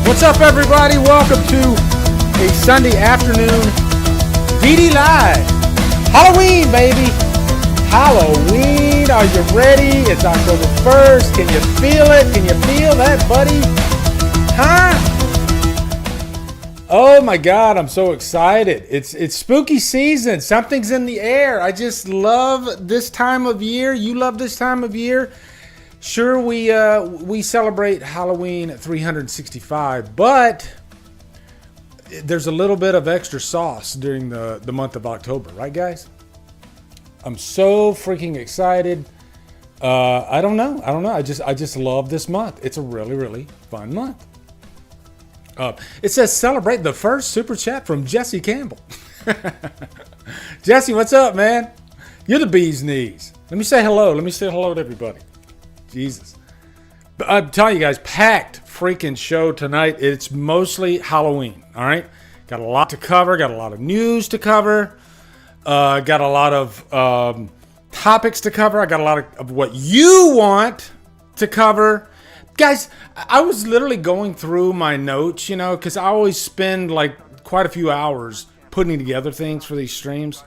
What's up, everybody? Welcome to a Sunday afternoon DDLive. Halloween, baby. Halloween. Are you ready? It's October 1st. Can you feel it? Can you feel that, buddy? Huh? Oh my God, I'm so excited. It's spooky season. Something's in the air. I just love this time of year. You love this time of year. Sure, we celebrate Halloween at 365, but there's a little bit of extra sauce during the month of October, right, guys? I'm so freaking excited. I don't know. I just love this month. It's a really, really fun month. It says celebrate the first super chat from Jesse Campbell. Jesse, what's up, man? You're the bee's knees. Let me say hello. Let me say hello to everybody. Jesus. But I'm telling you guys, packed freaking show tonight. It's mostly Halloween, all right? Got a lot to cover. Got a lot of news to cover. Got a lot of topics to cover. I got a lot of what you want to cover. Guys, I was literally going through my notes, you know, because I always spend like quite a few hours putting together things for these streams.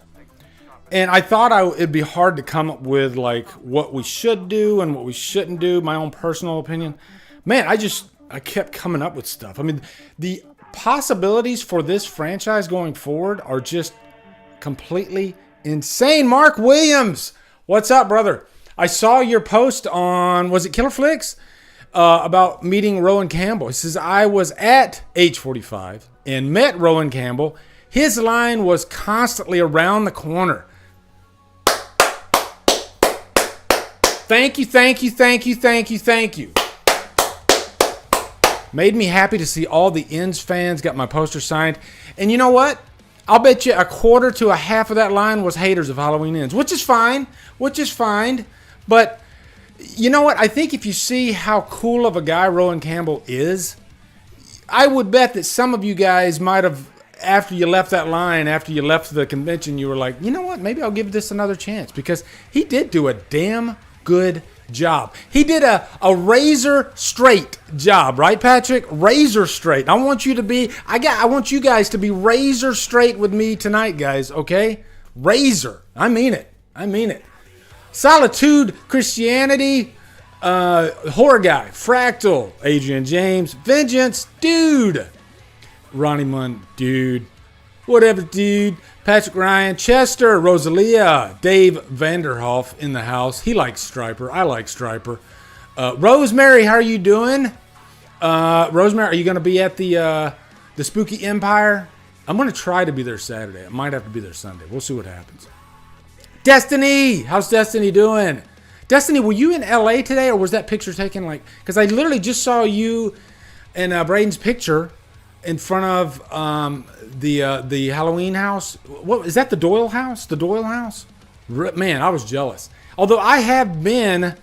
And I thought it'd be hard to come up with like what we should do and what we shouldn't do, my own personal opinion. Man, I kept coming up with stuff. I mean, the possibilities for this franchise going forward are just completely insane. Mark Williams, what's up, brother? I saw your post on, was it Killer Flicks? About meeting Rohan Campbell. He says, I was at H45 and met Rohan Campbell. His line was constantly around the corner. Thank you, thank you, thank you, thank you, thank you. Made me happy to see all the Ends fans got my poster signed. And you know what? I'll bet you a quarter to a half of that line was haters of Halloween Ends, which is fine. But you know what? I think if you see how cool of a guy Rohan Campbell is, I would bet that some of you guys might have, after you left that line, after you left the convention, you were like, you know what? Maybe I'll give this another chance, because he did do a damn good job. He did a razor straight job, right, Patrick? Razor straight. I want you you guys to be razor straight with me tonight, guys, okay? Razor. I mean it. Solitude Christianity, Horror Guy, Fractal, Adrian James, Vengeance, dude. Ronnie Munn, dude. Whatever, dude. Patrick Ryan, Chester, Rosalia, Dave Vanderhoff in the house. He likes Striper. I like Striper. Rosemary, how are you doing? Rosemary, are you going to be at the Spooky Empire? I'm going to try to be there Saturday. I might have to be there Sunday. We'll see what happens. Destiny, how's Destiny doing? Destiny, were you in LA today, or was that picture taken like? Because I literally just saw you and Braden's picture in front of the Halloween house. What is that? The Doyle house? The Doyle house? Man, I was jealous. Although I have been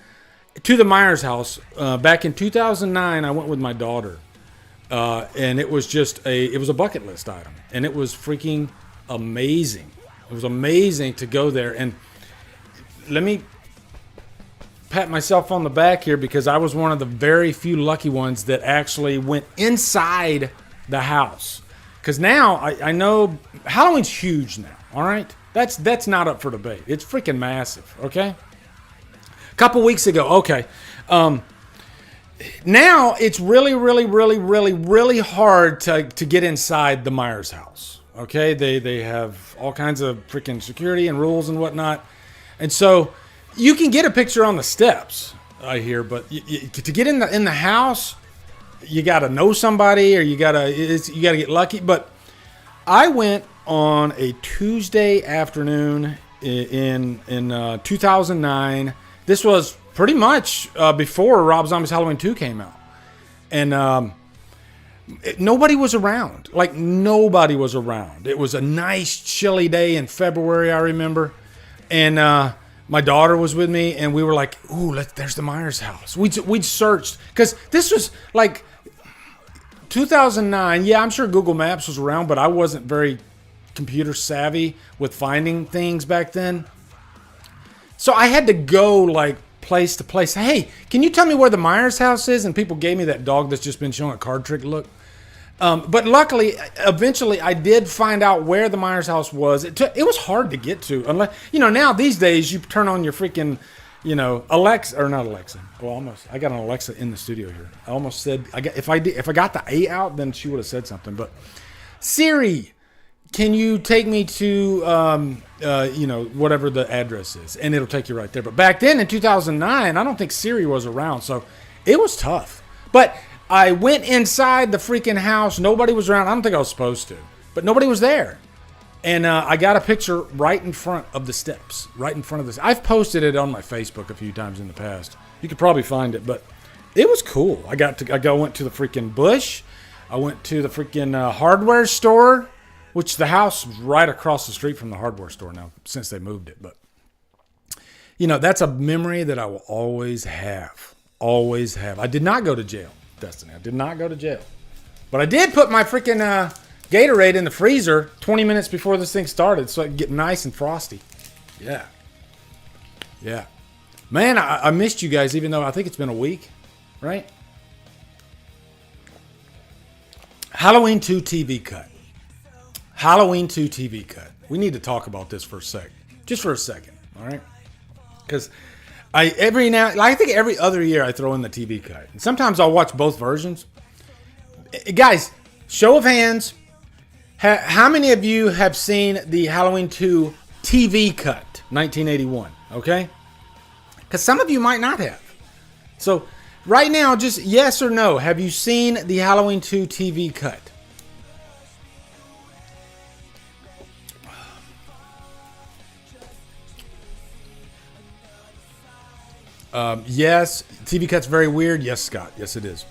to the Myers house back in 2009. I went with my daughter, and it was a bucket list item, and it was freaking amazing. It was amazing to go there. And let me pat myself on the back here, because I was one of the very few lucky ones that actually went inside the house. Because now I know Halloween's huge now, all right? That's not up for debate. It's freaking massive, okay? A couple weeks ago, okay. Now it's really, really, really, really, really hard to get inside the Myers house. Okay, they have all kinds of freaking security and rules and whatnot, and so you can get a picture on the steps, I hear, but to get in the house, you got to know somebody, or you got to get lucky. But I went on a Tuesday afternoon in 2009. This was pretty much before Rob Zombie's Halloween 2 came out, and nobody was around. Like, nobody was around. It was a nice chilly day in February, I remember. And my daughter was with me, and we were like, ooh, there's the Myers house. We'd searched, because this was like 2009. Yeah, I'm sure Google Maps was around, but I wasn't very computer savvy with finding things back then. So I had to go like place to place. Hey, can you tell me where the Myers house is? And people gave me that dog that's just been showing a card trick look. But luckily, eventually, I did find out where the Myers house was. It was hard to get to. Unless, now these days, you turn on your freaking, Alexa, or not Alexa. Well, almost. I got an Alexa in the studio here. I almost said, if I got the A out, then she would have said something. But Siri, can you take me to, whatever the address is? And it'll take you right there. But back then in 2009, I don't think Siri was around. So it was tough. But I went inside the freaking house. Nobody was around. I don't think I was supposed to. But nobody was there. And I got a picture right in front of the steps. Right in front of this. I've posted it on my Facebook a few times in the past. You could probably find it. But it was cool. I went to the freaking bush. I went to the freaking hardware store. Which the house is right across the street from the hardware store now, since they moved it. But, that's a memory that I will always have. Always have. I did not go to jail, Destiny. I did not go to jail. But I did put my freaking Gatorade in the freezer 20 minutes before this thing started so I could get nice and frosty. Yeah. Yeah. Man, I missed you guys, even though I think it's been a week, right? Halloween 2 TV cut. Halloween 2 TV cut. We need to talk about this for a sec. Just for a second, all right? Because I think every other year I throw in the TV cut. And sometimes I'll watch both versions. Guys, show of hands. How many of you have seen the Halloween 2 TV cut, 1981, okay? Because some of you might not have. So right now, just yes or no. Have you seen the Halloween 2 TV cut? Yes, TV cut's very weird. Yes, Scott. Yes, it is.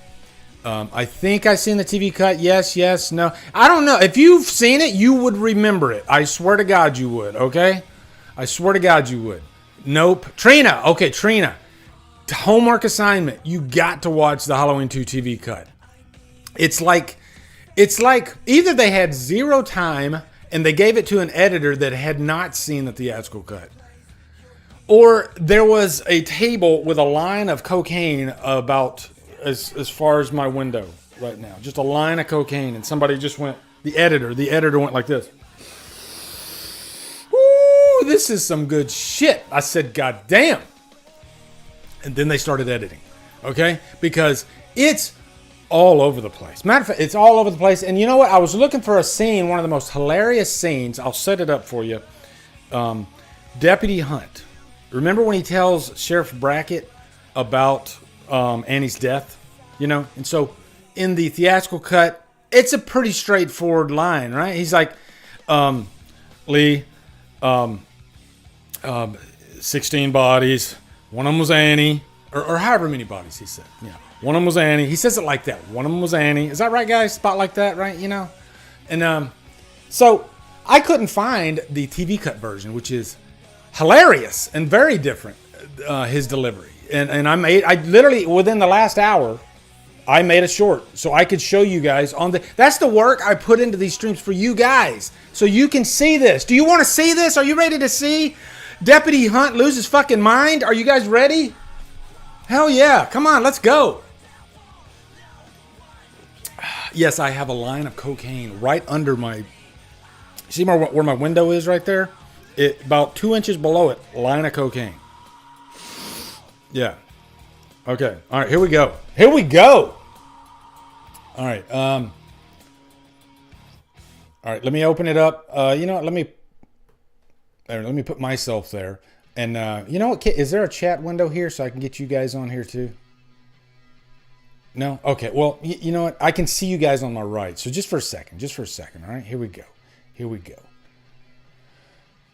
I think I've seen the TV cut. Yes, no. I don't know. If you've seen it, you would remember it. I swear to God you would, okay? I swear to God you would. Nope. Trina. Okay, Trina. Homework assignment. You got to watch the Halloween 2 TV cut. It's like either they had zero time and they gave it to an editor that had not seen the theatrical cut. Or there was a table with a line of cocaine about as far as my window right now. Just a line of cocaine. And somebody just went, the editor went like this. Ooh, this is some good shit. I said, God damn. And then they started editing. Okay? Because it's all over the place. Matter of fact, it's all over the place. And you know what? I was looking for a scene, one of the most hilarious scenes. I'll set it up for you. Deputy Hunt. Remember when he tells Sheriff Brackett about Annie's death? And so in the theatrical cut, it's a pretty straightforward line, right? He's like, Lee, 16 bodies, one of them was Annie, or however many bodies he said. Yeah, one of them was Annie. He says it like that. One of them was Annie. Is that right, guys? Spot like that, right? And so I couldn't find the TV cut version, which is hilarious and very different, his delivery. And I literally, within the last hour, I made a short so I could show you guys that's the work I put into these streams for you guys. So you can see this. Do you want to see this? Are you ready to see Deputy Hunt lose his fucking mind? Are you guys ready? Hell yeah. Come on, let's go. Yes, I have a line of cocaine right under see where my window is right there? About 2 inches below it, line of cocaine. Yeah. Okay. All right. Here we go. All right. All right. Let me open it up. You know what? Let me put myself there. And you know what? Is there a chat window here so I can get you guys on here too? No. Okay. Well, you know what? I can see you guys on my right. So just for a second. All right. Here we go.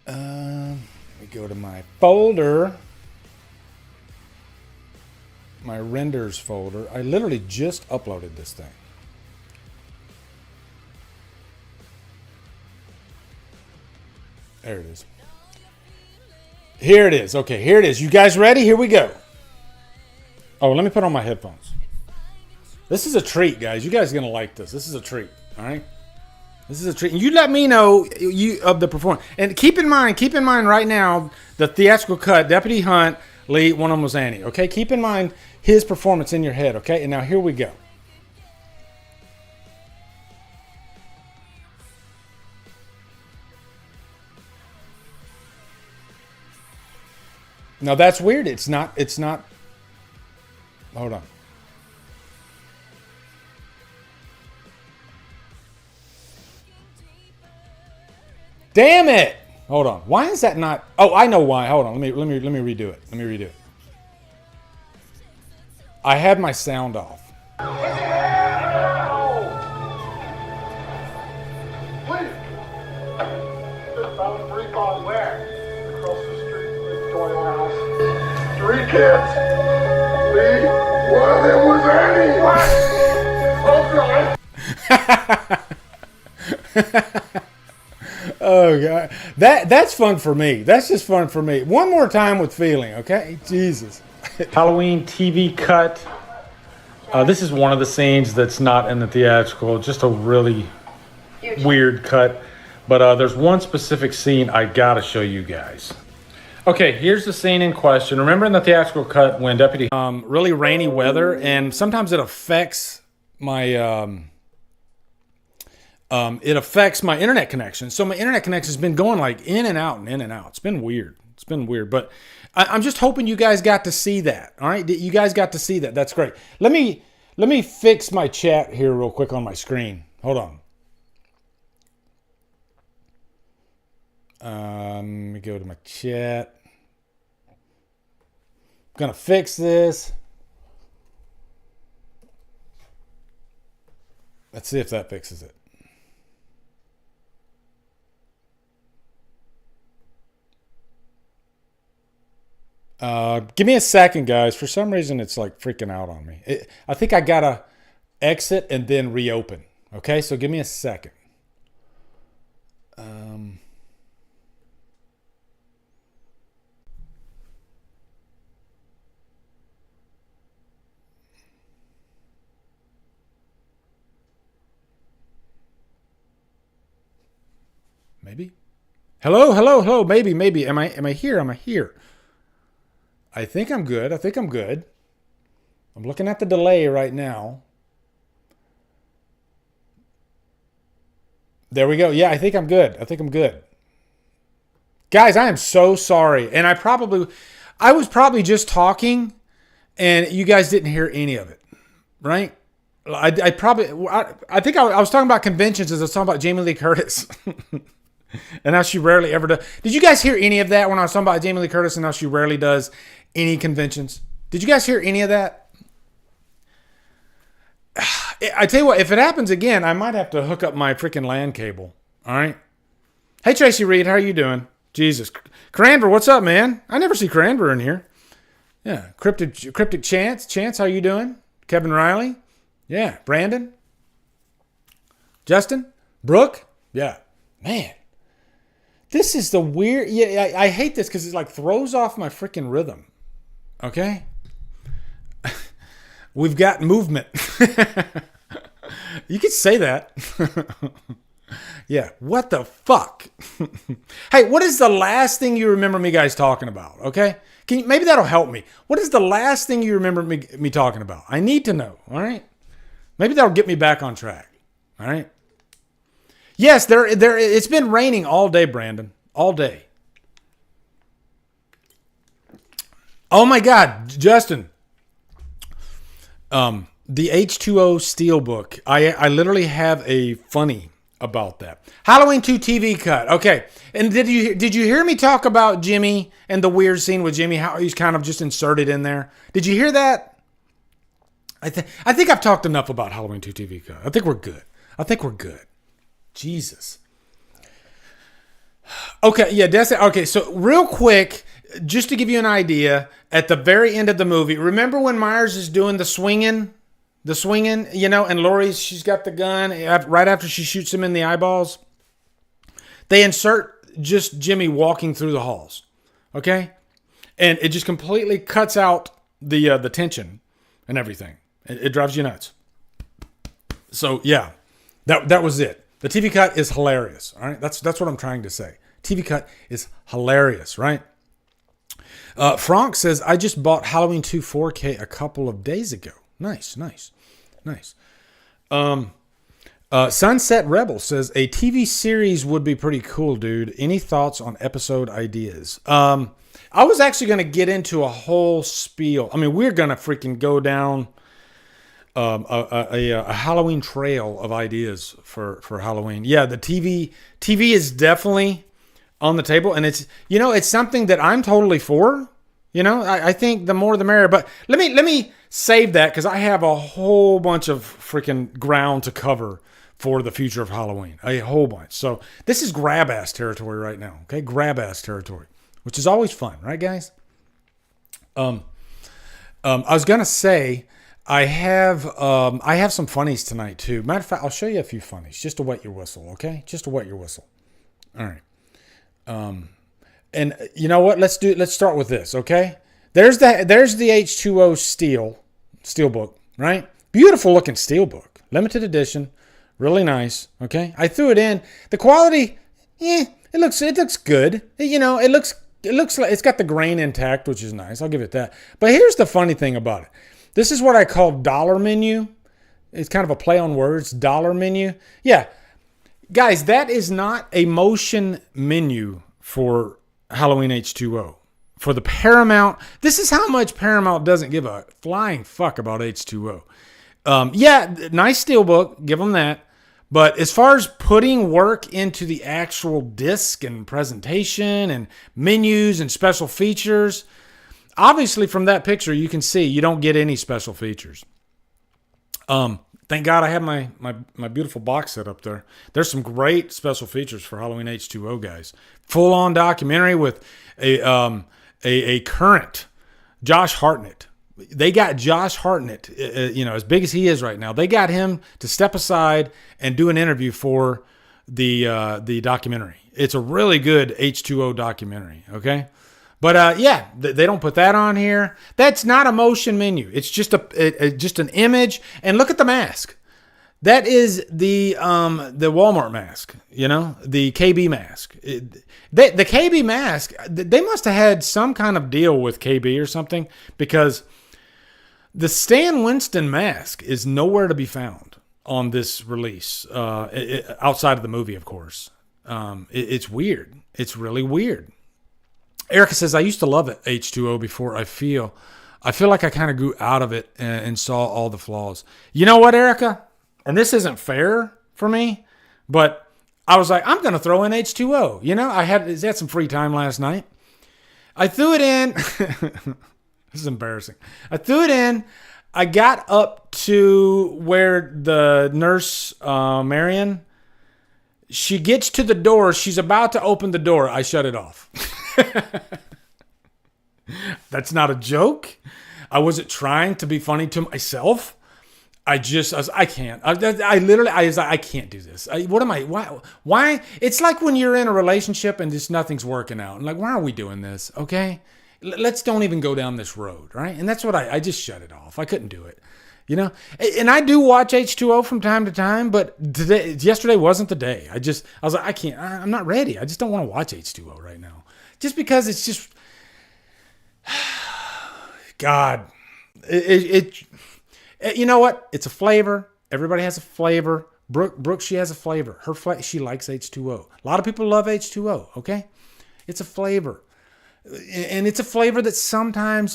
Let me go to my folder. My renders folder. I literally just uploaded this thing. There it is. Here it is. Okay, here it is. You guys ready? Here we go. Oh, let me put on my headphones. This is a treat, guys. You guys are going to like this. This is a treat. All right? This is a treat. And you let me know of the performance. And keep in mind right now, the theatrical cut, Deputy Hunt, Lee, one of them was Annie. Okay? Keep in mind his performance in your head. Okay? And now here we go. No, that's weird. It's not. Hold on. Damn it! Hold on. Why is that not? Oh, I know why. Hold on. Let me redo it. I had my sound off. Three kids. Lee, one of them was Annie. Oh God, that's fun for me. That's just fun for me. One more time with feeling, okay? Jesus. Halloween TV cut. This is one of the scenes that's not in the theatrical. Just a really weird cut. But there's one specific scene I gotta show you guys. Okay, here's the scene in question. Remember in the theatrical cut when Deputy really rainy weather, and sometimes it affects my internet connection. So my internet connection has been going like in and out and in and out. It's been weird. But I'm just hoping you guys got to see that. All right, you guys got to see that. That's great. Let me fix my chat here real quick on my screen. Hold on. Let me go to my chat. I'm gonna fix this. Let's see if that fixes it. Give me a second, guys. For some reason, it's like freaking out on me. I think I gotta exit and then reopen. Okay, so give me a second. Maybe. Hello. Maybe. Am I here? I think I'm good. I'm looking at the delay right now. There we go. Yeah, I think I'm good. Guys, I am so sorry. And I was probably just talking and you guys didn't hear any of it. Right? I think I was talking about conventions as I was talking about Jamie Lee Curtis. And how she rarely ever does. Did you guys hear any of that when I was talking about Jamie Lee Curtis and how she rarely does any conventions? Did you guys hear any of that? I tell you what, if it happens again, I might have to hook up my freaking LAN cable. All right. Hey, Tracy Reed, how are you doing? Jesus. Cranver, what's up, man? I never see Cranver in here. Yeah. Cryptic Chance. Chance, how you doing? Kevin Riley. Yeah. Brandon. Justin. Brooke. Yeah. Man. This is the weird... Yeah, I hate this because it like throws off my freaking rhythm. Okay? We've got movement. You could say that. Yeah. What the fuck? Hey, what is the last thing you remember me guys talking about? Okay? Maybe that'll help me. What is the last thing you remember me talking about? I need to know. All right? Maybe that'll get me back on track. All right? Yes, it's been raining all day, Brandon. All day. Oh my God, Justin. The H2O Steelbook. I literally have a funny about that. Halloween 2 TV cut. Okay. And did you hear me talk about Jimmy and the weird scene with Jimmy, how he's kind of just inserted in there? Did you hear that? I think I've talked enough about Halloween 2 TV cut. I think we're good. Jesus. Okay, yeah, that's it. Okay, so real quick, just to give you an idea, at the very end of the movie, remember when Myers is doing the swinging, you know, and she's got the gun right after she shoots him in the eyeballs? They insert just Jimmy walking through the halls, okay? And it just completely cuts out the tension and everything. It drives you nuts. So, yeah, that was it. The TV cut is hilarious, all right? That's what I'm trying to say. TV cut is hilarious, right? Frank says, I just bought Halloween 2 4K a couple of days ago. Nice. Sunset Rebel says, a TV series would be pretty cool, dude. Any thoughts on episode ideas? I was actually going to get into a whole spiel. I mean, we're going to freaking go down a Halloween trail of ideas for Halloween. Yeah, the TV is definitely on the table, and it's something that I'm totally for. I think the more the merrier. But let me save that because I have a whole bunch of freaking ground to cover for the future of Halloween. A whole bunch. So this is grab ass territory right now. Okay, grab ass territory, which is always fun, right, guys? I was gonna say I have some funnies tonight too. Matter of fact, I'll show you a few funnies just to wet your whistle. Okay, just to wet your whistle. All right. And you know what? Let's start with this, okay? There's the H2O steelbook, right? Beautiful looking steelbook, limited edition, really nice. Okay, I threw it in. The quality, it looks good. It looks like it's got the grain intact, which is nice. I'll give it that. But here's the funny thing about it. This is what I call dollar menu. It's kind of a play on words, dollar menu. Yeah, guys, that is not a motion menu for Halloween H2O. For the Paramount, this is how much Paramount doesn't give a flying fuck about H2O. Nice steelbook, give them that. But as far as putting work into the actual disc and presentation and menus and special features, obviously from that picture you can see you don't get any special features. Thank God I have my beautiful box set up there. There's some great special features for Halloween H2O, guys. Full-on documentary with a current Josh Hartnett. They got Josh Hartnett, as big as he is right now. They got him to step aside and do an interview for the documentary. It's a really good H2O documentary, okay? But they don't put that on here. That's not a motion menu. It's just just an image. And look at the mask. That is the Walmart mask. The KB mask. The KB mask. They must have had some kind of deal with KB or something, because the Stan Winston mask is nowhere to be found on this release, outside of the movie, of course. It's weird. It's really weird. Erica says, I used to love it, H2O, before I feel like I kind of grew out of it and saw all the flaws. You know what, Erica? And this isn't fair for me, but I was like, I'm going to throw in H2O. I had some free time last night. I threw it in. This is embarrassing. I threw it in. I got up to where the nurse, Marion, she gets to the door. She's about to open the door. I shut it off. That's not a joke. I wasn't trying to be funny to myself. I can't. I can't do this. Why? It's like when you're in a relationship and just nothing's working out. And like, why are we doing this? Okay. Let's don't even go down this road. Right. And that's what I just shut it off. I couldn't do it. And I do watch H2O from time to time, but yesterday wasn't the day. I was like, I can't, I'm not ready. I just don't want to watch H2O right now. Just because it's just, God, you know what? It's a flavor. Everybody has a flavor. Brooke, she has a flavor. She likes H2O. A lot of people love H2O. Okay. It's a flavor. And it's a flavor that sometimes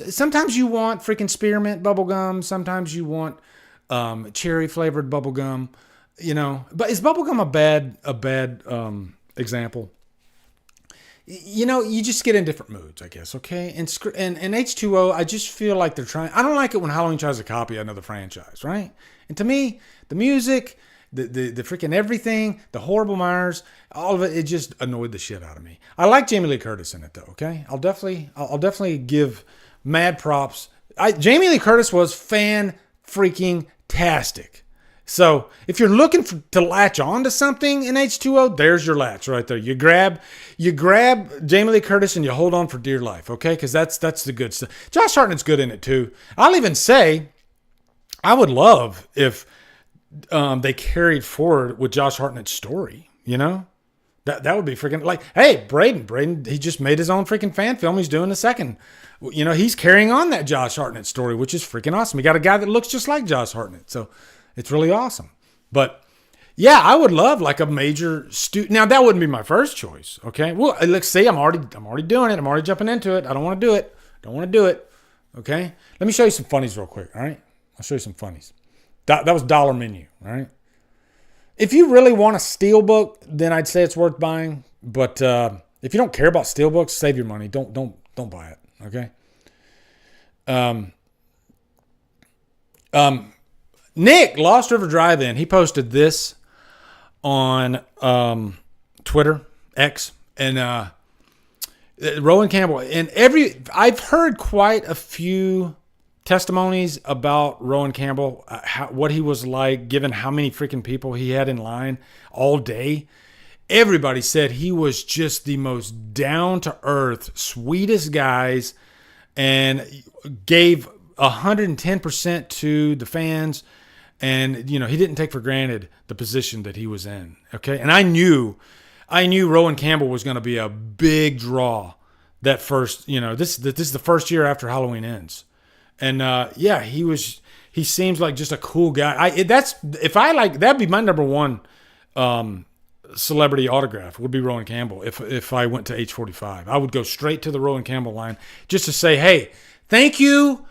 you want freaking spearmint bubblegum. Sometimes you want cherry flavored bubblegum, but is bubblegum a bad example? You just get in different moods, I guess. Okay. And H2O, I just feel like they're trying. I don't like it when Halloween tries to copy another franchise. Right. And to me, the music, the freaking everything, the horrible Myers, all of it just annoyed the shit out of me. I like Jamie Lee Curtis in it though. Okay, I'll definitely give mad props. Jamie Lee Curtis was fan-freaking-tastic. So if you're looking to latch on to something in H2O, there's your latch right there. You grab Jamie Lee Curtis and you hold on for dear life. Okay, because that's the good stuff. Josh Hartnett's good in it too. I'll even say, I would love if they carried forward with Josh Hartnett's story, that would be freaking like, hey, Braden, he just made his own freaking fan film. He's doing the second, he's carrying on that Josh Hartnett story, which is freaking awesome. He got a guy that looks just like Josh Hartnett. So it's really awesome. But Yeah, I would love like a major Now that wouldn't be my first choice. Okay. Well, let's see. I'm already doing it. I'm already jumping into it. I don't want to do it. Okay. Let me show you some funnies real quick. All right. I'll show you some funnies. That was Dollar Menu. All right. If you really want a steelbook, then I'd say it's worth buying. But if you don't care about steelbooks, save your money. Don't buy it. Okay. Nick, Lost River Drive-In, he posted this on Twitter, X, and Rohan Campbell. And I've heard quite a few testimonies about Rohan Campbell, what he was like, given how many freaking people he had in line all day. Everybody said he was just the most down-to-earth, sweetest guys, and gave 110% to the fans. And, he didn't take for granted the position that he was in. Okay. And I knew Rohan Campbell was going to be a big draw that first, this is the first year after Halloween Ends. And, he seems like just a cool guy. That'd be my number one, celebrity autograph would be Rohan Campbell. If I went to H45, I would go straight to the Rohan Campbell line just to say, hey, thank you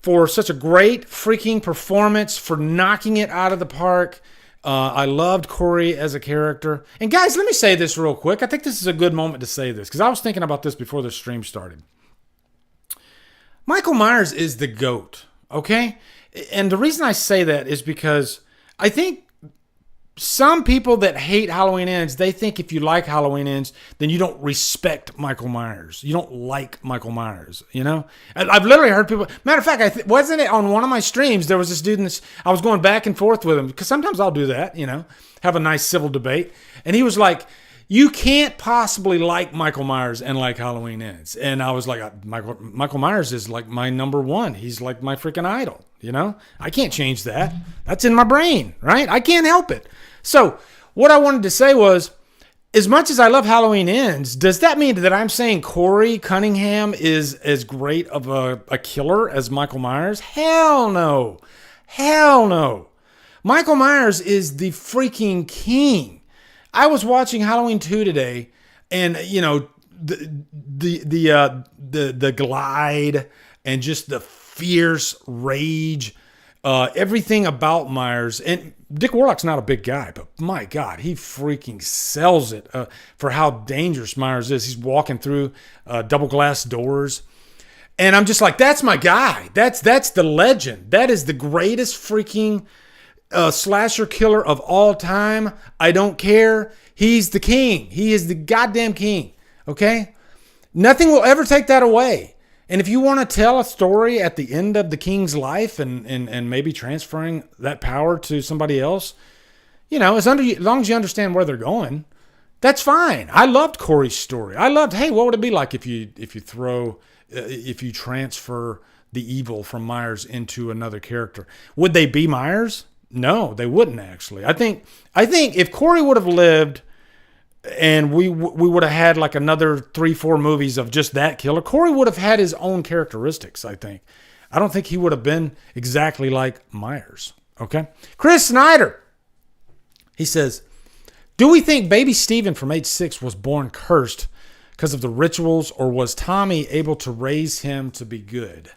for such a great freaking performance, for knocking it out of the park. I loved Corey as a character. And guys, let me say this real quick. I think this is a good moment to say this because I was thinking about this before the stream started. Michael Myers is the GOAT, okay? And the reason I say that is because I think some people that hate Halloween Ends, they think if you like Halloween Ends, then you don't respect Michael Myers. You don't like Michael Myers, I've literally heard people. Matter of fact, wasn't it on one of my streams, there was this dude, I was going back and forth with him, because sometimes I'll do that, have a nice civil debate. And he was like, you can't possibly like Michael Myers and like Halloween Ends. And I was like, Michael Myers is like my number one. He's like my freaking idol, I can't change that. That's in my brain, right? I can't help it. So what I wanted to say was, as much as I love Halloween Ends, does that mean that I'm saying Corey Cunningham is as great of a killer as Michael Myers? Hell no. Hell no. Michael Myers is the freaking king. I was watching Halloween 2 today, and the glide and just the fierce rage, everything about Myers. And Dick Warlock's not a big guy, but my God, he freaking sells it for how dangerous Myers is. He's walking through double glass doors. And I'm just like, that's my guy. That's the legend. That is the greatest freaking slasher killer of all time. I don't care. He's the king. He is the goddamn king. Okay? Nothing will ever take that away. And if you want to tell a story at the end of the king's life and maybe transferring that power to somebody else, as long as you understand where they're going, that's fine. I loved Corey's story. I loved, hey, what would it be like if you transfer the evil from Myers into another character? Would they be Myers? No, they wouldn't actually. I think if Corey would have lived and we would have had like another 3-4 movies of just that killer, Corey would have had his own characteristics, I think. I don't think he would have been exactly like Myers. Okay? Chris Snyder, he says, do we think baby Steven from age 6 was born cursed because of the rituals, or was Tommy able to raise him to be good?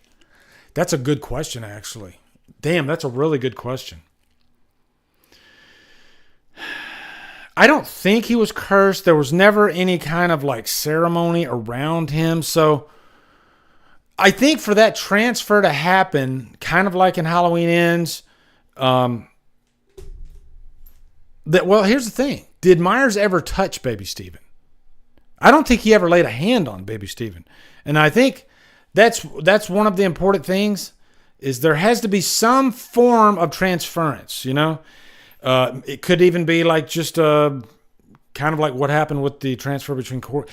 That's a good question, actually. Damn, that's a really good question. I don't think he was cursed. There was never any kind of like ceremony around him. So I think for that transfer to happen, kind of like in Halloween Ends, well, here's the thing. Did Myers ever touch baby Steven? I don't think he ever laid a hand on baby Steven. And I think that's one of the important things, is there has to be some form of transference, It could even be like just kind of like what happened with the transfer between Corey.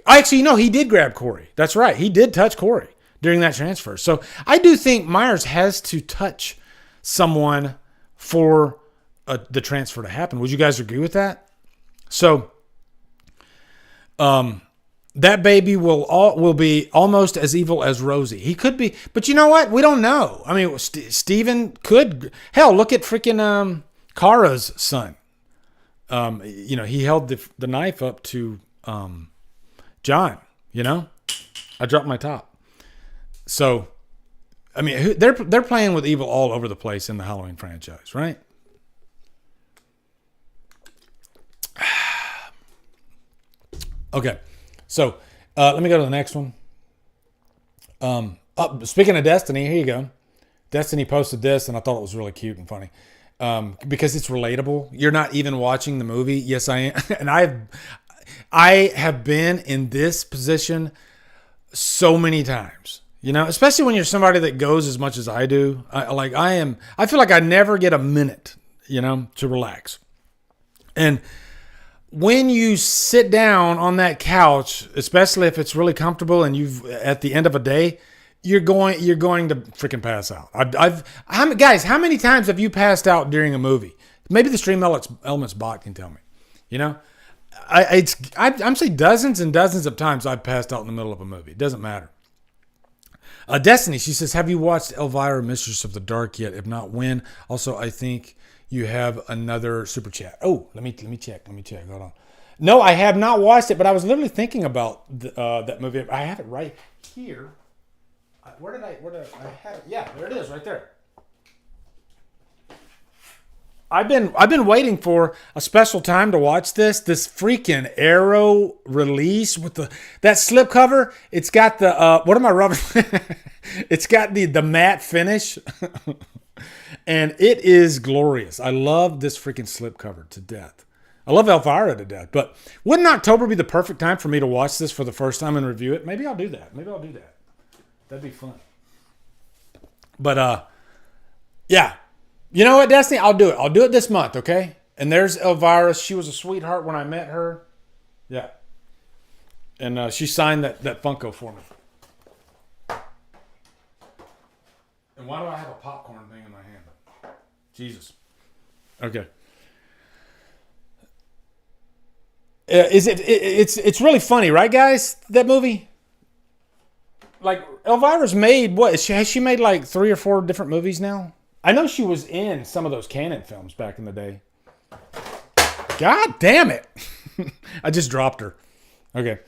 Actually, he did grab Corey. That's right. He did touch Corey during that transfer. So I do think Myers has to touch someone for the transfer to happen. Would you guys agree with that? So that baby will be almost as evil as Rosie. He could be, but you know what? We don't know. I mean, Steven could. Hell, look at freaking Kara's son. he held the knife up to John. I dropped my top. So, I mean, they're playing with evil all over the place in the Halloween franchise, right? Okay, so let me go to the next one. Speaking of Destiny, here you go. Destiny posted this, and I thought it was really cute and funny because it's relatable. You're not even watching the movie. Yes, I am, and I have been in this position so many times. Especially when you're somebody that goes as much as I do. I feel like I never get a minute, to relax. And when you sit down on that couch, especially if it's really comfortable and you've at the end of a day, you're going to freaking pass out. Guys, how many times have you passed out during a movie? Maybe the Stream Elements bot can tell me. I'm saying dozens and dozens of times I've passed out in the middle of a movie. It doesn't matter. Destiny, she says, have you watched Elvira, Mistress of the Dark yet? If not, when? Also, I think you have another super chat. Oh, let me check. Hold on. No, I have not watched it, but I was literally thinking about that movie. I have it right here. Where did I have it? Yeah, there it is, right there. I've been waiting for a special time to watch this freaking Arrow release with that slipcover. It's got the what am I rubbing? It's got the matte finish. And it is glorious. I love this freaking slipcover to death. I love Elvira to death. But wouldn't October be the perfect time for me to watch this for the first time and review it? Maybe I'll do that. That'd be fun. But yeah. You know what, Destiny? I'll do it. I'll do it this month, okay? And there's Elvira. She was a sweetheart when I met her. Yeah. And she signed that Funko for me. And why do I have a popcorn thing in my hand? Jesus. Okay. It's really funny, right, guys? That movie? Like, Elvira's made, has she made like 3 or 4 different movies now? I know she was in some of those Canon films back in the day. God damn it. I just dropped her. Okay.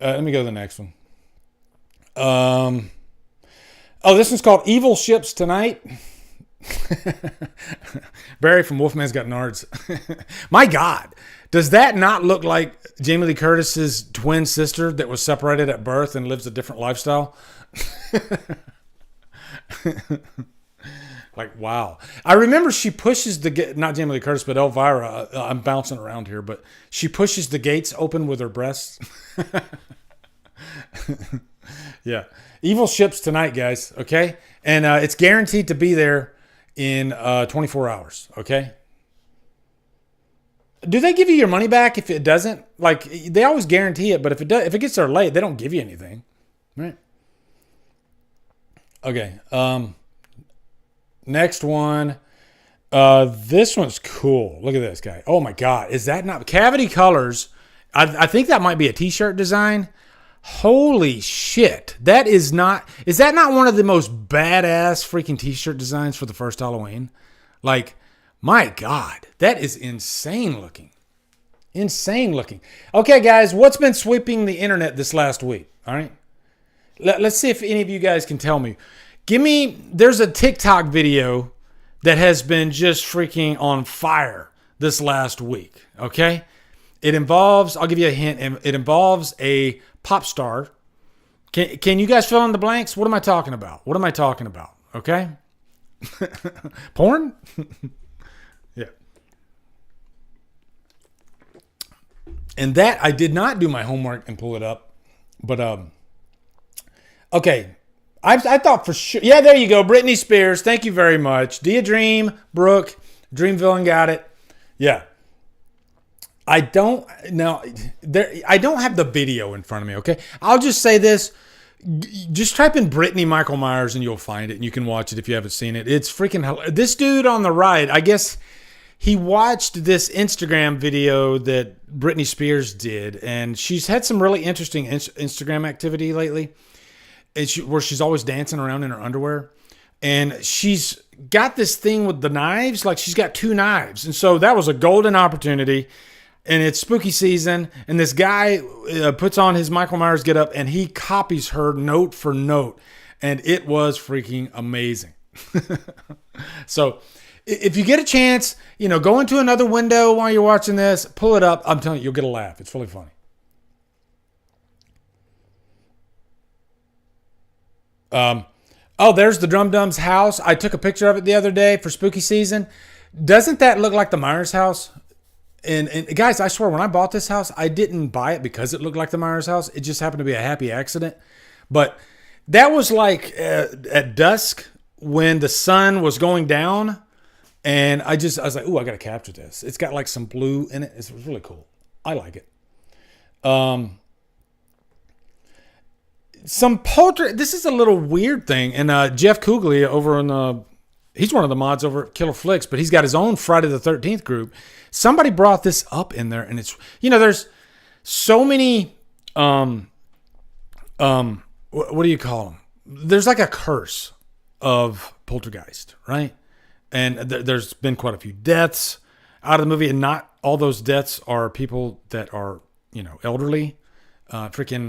Let me go to the next one. This one's called Evil Ships Tonight. Barry from Wolfman's Got Nards. My God. Does that not look like Jamie Lee Curtis's twin sister that was separated at birth and lives a different lifestyle? Like, wow. I remember she pushes not Jamie Lee Curtis, but Elvira. I'm bouncing around here, but she pushes the gates open with her breasts. Yeah. Evil Ships Tonight, guys. Okay. And it's guaranteed to be there in 24 hours. Okay. Do they give you your money back if it doesn't? Like, they always guarantee it, but if it gets there late, they don't give you anything. Right. Okay. Next one. This one's cool. Look at this guy. Oh my God. Is that not Cavity Colors? I think that might be a t-shirt design. Holy shit. Is that not one of the most badass freaking t-shirt designs for the first Halloween? Like, my God, that is insane looking. Insane looking. Okay, guys, what's been sweeping the internet this last week? All right. Let's see if any of you guys can tell me. There's a TikTok video that has been just freaking on fire this last week. Okay. I'll give you a hint. It involves a pop star. Can you guys fill in the blanks? What am I talking about? Okay. Porn? Yeah. And that, I did not do my homework and pull it up. But, okay. I thought for sure. Yeah, there you go. Britney Spears. Thank you very much. Do you dream? Brooke. Dream Villain got it. Yeah. I don't have the video in front of me, okay? I'll just say this. Just type in Britney Michael Myers and you'll find it, and you can watch it if you haven't seen it. It's freaking hilarious. This dude on the right, I guess he watched this Instagram video that Britney Spears did, and she's had some really interesting Instagram activity lately, where she's always dancing around in her underwear. And she's got this thing with the knives, like she's got 2 knives. And so that was a golden opportunity. And it's spooky season. And this guy puts on his Michael Myers getup and he copies her note for note. And it was freaking amazing. So if you get a chance, go into another window while you're watching this, pull it up. I'm telling you, you'll get a laugh. It's really funny. There's the Drumdums house. I took a picture of it the other day for spooky season. Doesn't that look like the Myers house? And guys, I swear, when I bought this house, I didn't buy it because it looked like the Myers house. It just happened to be a happy accident. But that was like at dusk when the sun was going down. And I was like, ooh, I got to capture this. It's got like some blue in it. It's really cool. I like it. This is a little weird thing. And Jeff Kuglia over on he's one of the mods over at Killer Flicks, but he's got his own Friday the 13th group. Somebody brought this up in there, and it's, there's so many, what do you call them? There's like a curse of poltergeist, right? And there's been quite a few deaths out of the movie, and not all those deaths are people that are, elderly. Heather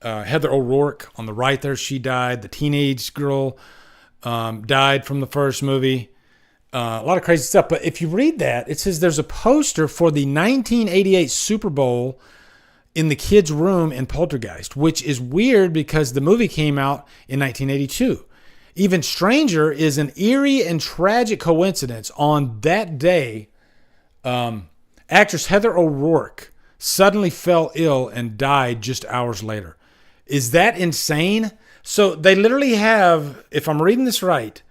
O'Rourke on the right there, she died. The teenage girl died from the first movie. A lot of crazy stuff. But if you read that, it says there's a poster for the 1988 Super Bowl in the kids' room in Poltergeist, which is weird because the movie came out in 1982. Even stranger is an eerie and tragic coincidence. On that day, actress Heather O'Rourke suddenly fell ill and died just hours later. Is that insane? So they literally have, if I'm reading this right,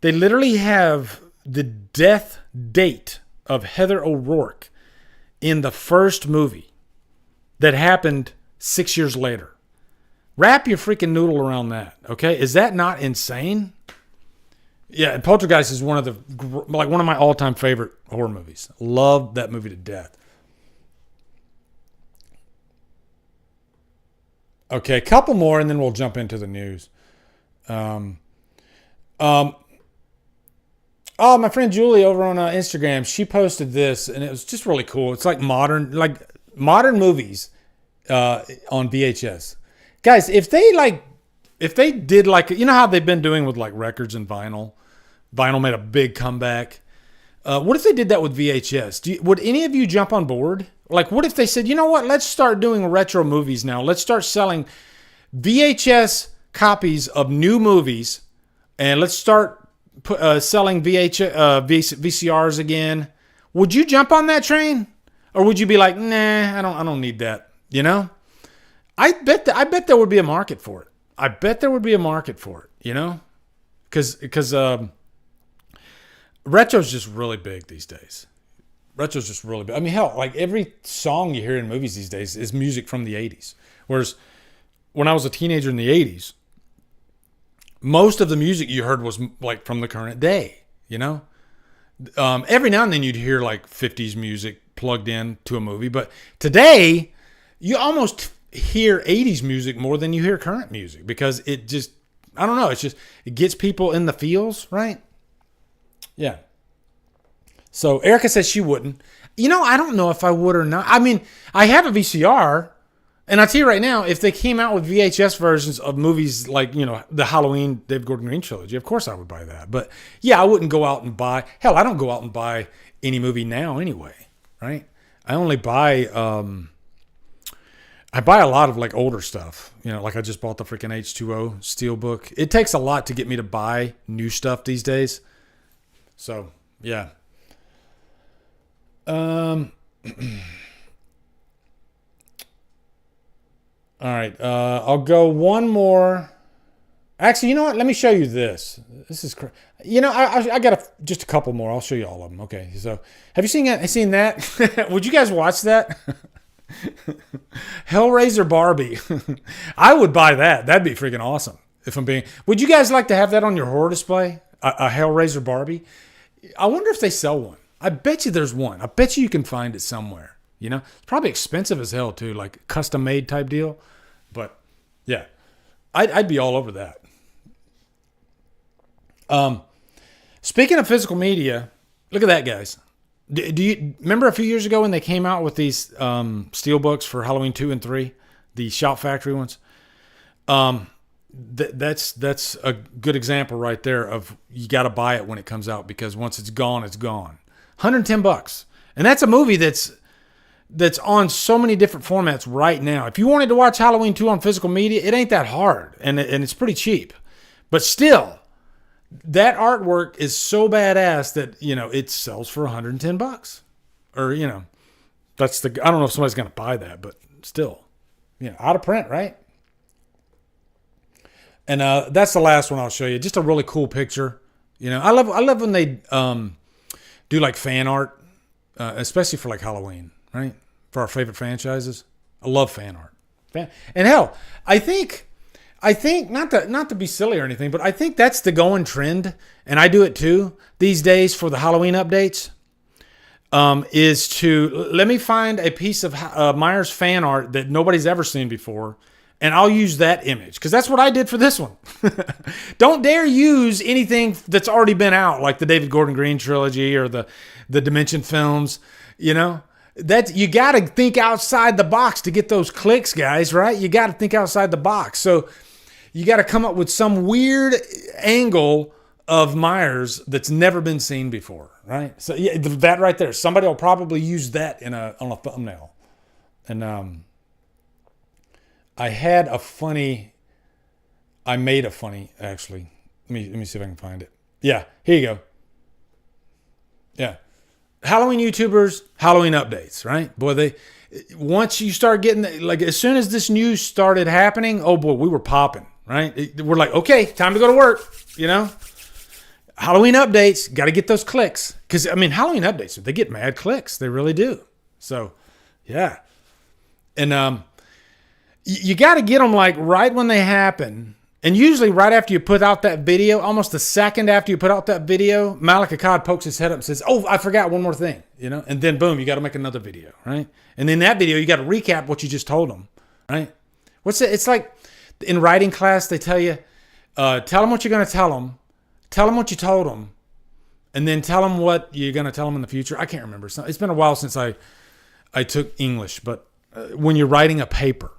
they literally have the death date of Heather O'Rourke in the first movie that happened 6 years later. Wrap your freaking noodle around that, okay? Is that not insane? Yeah, and Poltergeist is one of my all-time favorite horror movies. Love that movie to death. Okay, a couple more, and then we'll jump into the news. My friend Julie over on Instagram, she posted this, and it was just really cool. It's like modern movies on VHS. Guys, if they did like, how they've been doing with like records and vinyl. Vinyl made a big comeback. What if they did that with VHS? Would any of you jump on board? Like, what if they said, you know what? Let's start doing retro movies now. Let's start selling VHS copies of new movies, and let's start selling VCRs again. Would you jump on that train, or would you be like, nah, I don't need that? I bet there would be a market for it. I bet there would be a market for it. Because retro's just really big these days. Retro's just really big. I mean, hell, like every song you hear in movies these days is music from the 80s. Whereas when I was a teenager in the 80s, most of the music you heard was like from the current day, Every now and then you'd hear like 50s music plugged in to a movie. But today, you almost hear 80s music more than you hear current music because it just, I don't know, it gets people in the feels, right? Yeah. So Erica says she wouldn't. I don't know if I would or not. I mean, I have a VCR, and I'll tell you right now, if they came out with VHS versions of movies like, the Halloween David Gordon Green trilogy, of course I would buy that. But yeah, I wouldn't go out and buy, hell, I don't go out and buy any movie now anyway, right? I only buy, I buy a lot of like older stuff, like I just bought the freaking H2O Steelbook. It takes a lot to get me to buy new stuff these days. So, yeah. All right. I'll go one more. Actually, you know what? Let me show you this. This is I got just a couple more. I'll show you all of them. Okay. So, have you seen that? Would you guys watch that? Hellraiser Barbie. I would buy that. That'd be freaking awesome. Would you guys like to have that on your horror display? A Hellraiser Barbie? I wonder if they sell one. I bet you there's one. I bet you can find it somewhere. It's probably expensive as hell too, like custom made type deal. But yeah, I'd be all over that. Speaking of physical media, look at that, guys. Do you remember a few years ago when they came out with these steel books for Halloween 2 and 3, the Shout Factory ones? That's a good example right there of you got to buy it when it comes out, because once it's gone, it's gone. $110, and that's a movie that's on so many different formats right now. If you wanted to watch Halloween 2 on physical media, it ain't that hard, and it's pretty cheap, but still. That artwork is so badass that, it sells for $110. Or, that's I don't know if somebody's going to buy that, but still, out of print, right? And that's the last one I'll show you. Just a really cool picture. I love when they do like fan art, especially for like Halloween, right? For our favorite franchises. I love fan art. And hell, I think not to be silly or anything, but I think that's the going trend, and I do it too these days for the Halloween updates. Is to let me find a piece of Myers fan art that nobody's ever seen before, and I'll use that image, because that's what I did for this one. Don't dare use anything that's already been out, like the David Gordon Green trilogy or the Dimension films. That you got to think outside the box to get those clicks, guys. Right? You got to think outside the box. So. You got to come up with some weird angle of Myers that's never been seen before, right? So yeah, that right there. Somebody will probably use that on a thumbnail. And I made a funny actually. Let me see if I can find it. Yeah, here you go. Yeah, Halloween YouTubers, Halloween updates, right? Boy, once you start getting like as soon as this news started happening, oh boy, we were popping. Right? We're like, okay, time to go to work, Halloween updates, got to get those clicks. Because, Halloween updates, they get mad clicks. They really do. So, yeah. And you got to get them like right when they happen. And usually right after you put out that video, almost a second after you put out that video, Malik Akkad pokes his head up and says, oh, I forgot one more thing, And then boom, you got to make another video, right? And in that video, you got to recap what you just told them, right? It's like... In writing class, they tell you, tell them what you're going to tell them what you told them, and then tell them what you're going to tell them in the future. I can't remember. It's been a while since I took English, but when you're writing a paper,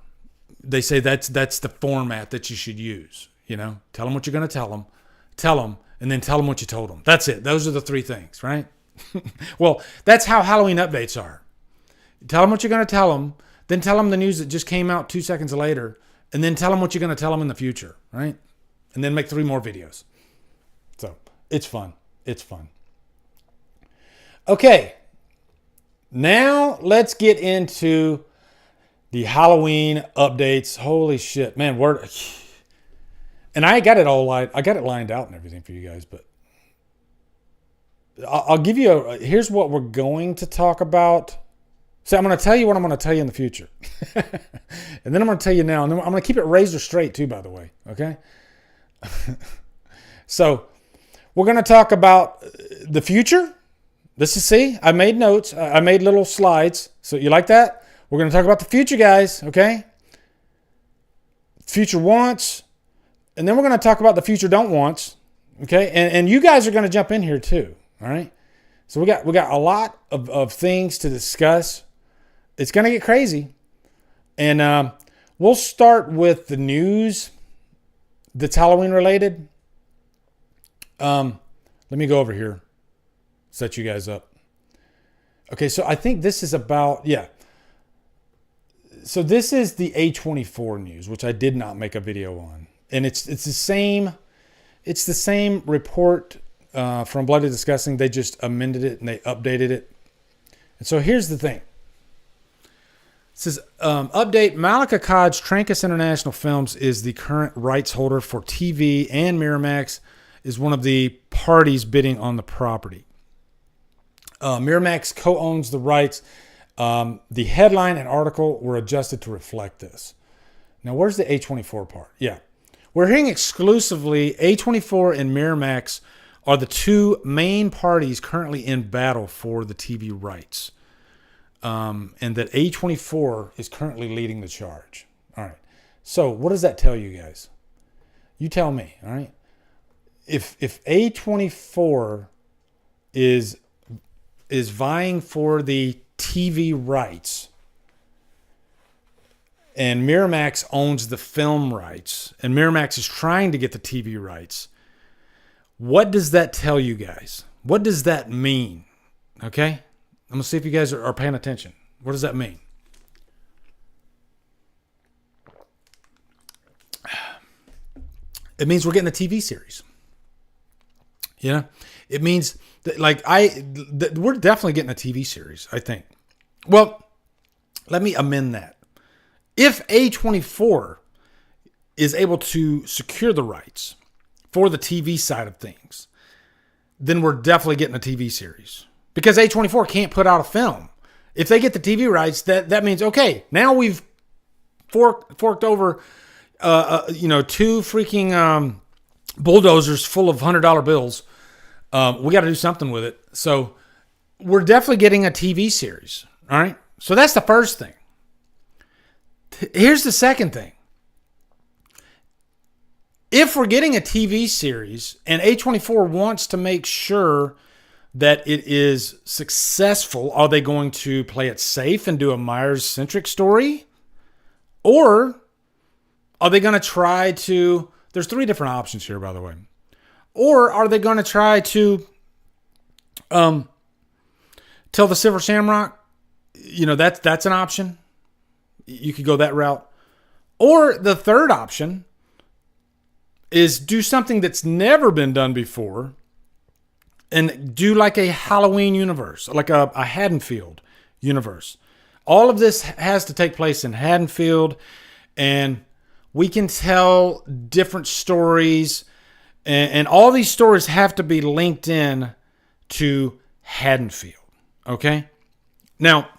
they say that's the format that you should use. Tell them what you're going to tell them, and then tell them what you told them. That's it. Those are the three things, right? Well, that's how Halloween updates are. Tell them what you're going to tell them, then tell them the news that just came out 2 seconds later, and then tell them what you're going to tell them in the future, right? And then make 3 more videos. So it's fun. It's fun. Okay. Now let's get into the Halloween updates. Holy shit, man. And I got it lined out and everything for you guys, but I'll give you here's what we're going to talk about. So I'm going to tell you what I'm going to tell you in the future. And then I'm going to tell you now. And then I'm going to keep it razor straight too, by the way. Okay? So we're going to talk about the future. I made notes. I made little slides. So you like that? We're going to talk about the future, guys. Okay? Future wants. And then we're going to talk about the future don't wants. Okay? And you guys are going to jump in here too. All right? So we got a lot of things to discuss. It's going to get crazy. And we'll start with the news that's Halloween related. Let me go over here. Set you guys up. Okay, so I think this is about, yeah. So this is the H45 news, which I did not make a video on. And it's the same report from Bloody Disgusting. They just amended it and they updated it. And so here's the thing. It says, update, Malik Akkad's Trancas International Films is the current rights holder for TV, and Miramax is one of the parties bidding on the property. Miramax co-owns the rights. The headline and article were adjusted to reflect this. Now, where's the H45 part? Yeah. We're hearing exclusively H45 and Miramax are the two main parties currently in battle for the TV rights. And that H45 is currently leading the charge. All right. So what does that tell you guys? You tell me. All right. if A24 is vying for the TV rights, and Miramax owns the film rights, and Miramax is trying to get the TV rights, what does that tell you guys? What does that mean? Okay? I'm going to see if you guys are paying attention. What does that mean? It means we're getting a TV series. You know? It means that, we're definitely getting a TV series, I think. Well, let me amend that. If A24 is able to secure the rights for the TV side of things, then we're definitely getting a TV series. Because A24 can't put out a film. If they get the TV rights, that means, okay, now we've forked over, two freaking bulldozers full of $100 bills. We got to do something with it. So we're definitely getting a TV series. All right. So that's the first thing. Here's the second thing. If we're getting a TV series and A24 wants to make sure that it is successful, are they going to play it safe and do a Myers-centric story? Or are they going to try to... There's 3 different options here, by the way. Or are they going to try to tell the Silver Shamrock, that's an option. You could go that route. Or the third option is do something that's never been done before and do like a Halloween universe, like a Haddonfield universe. All of this has to take place in Haddonfield, and we can tell different stories, and all these stories have to be linked in to Haddonfield. Okay? Now,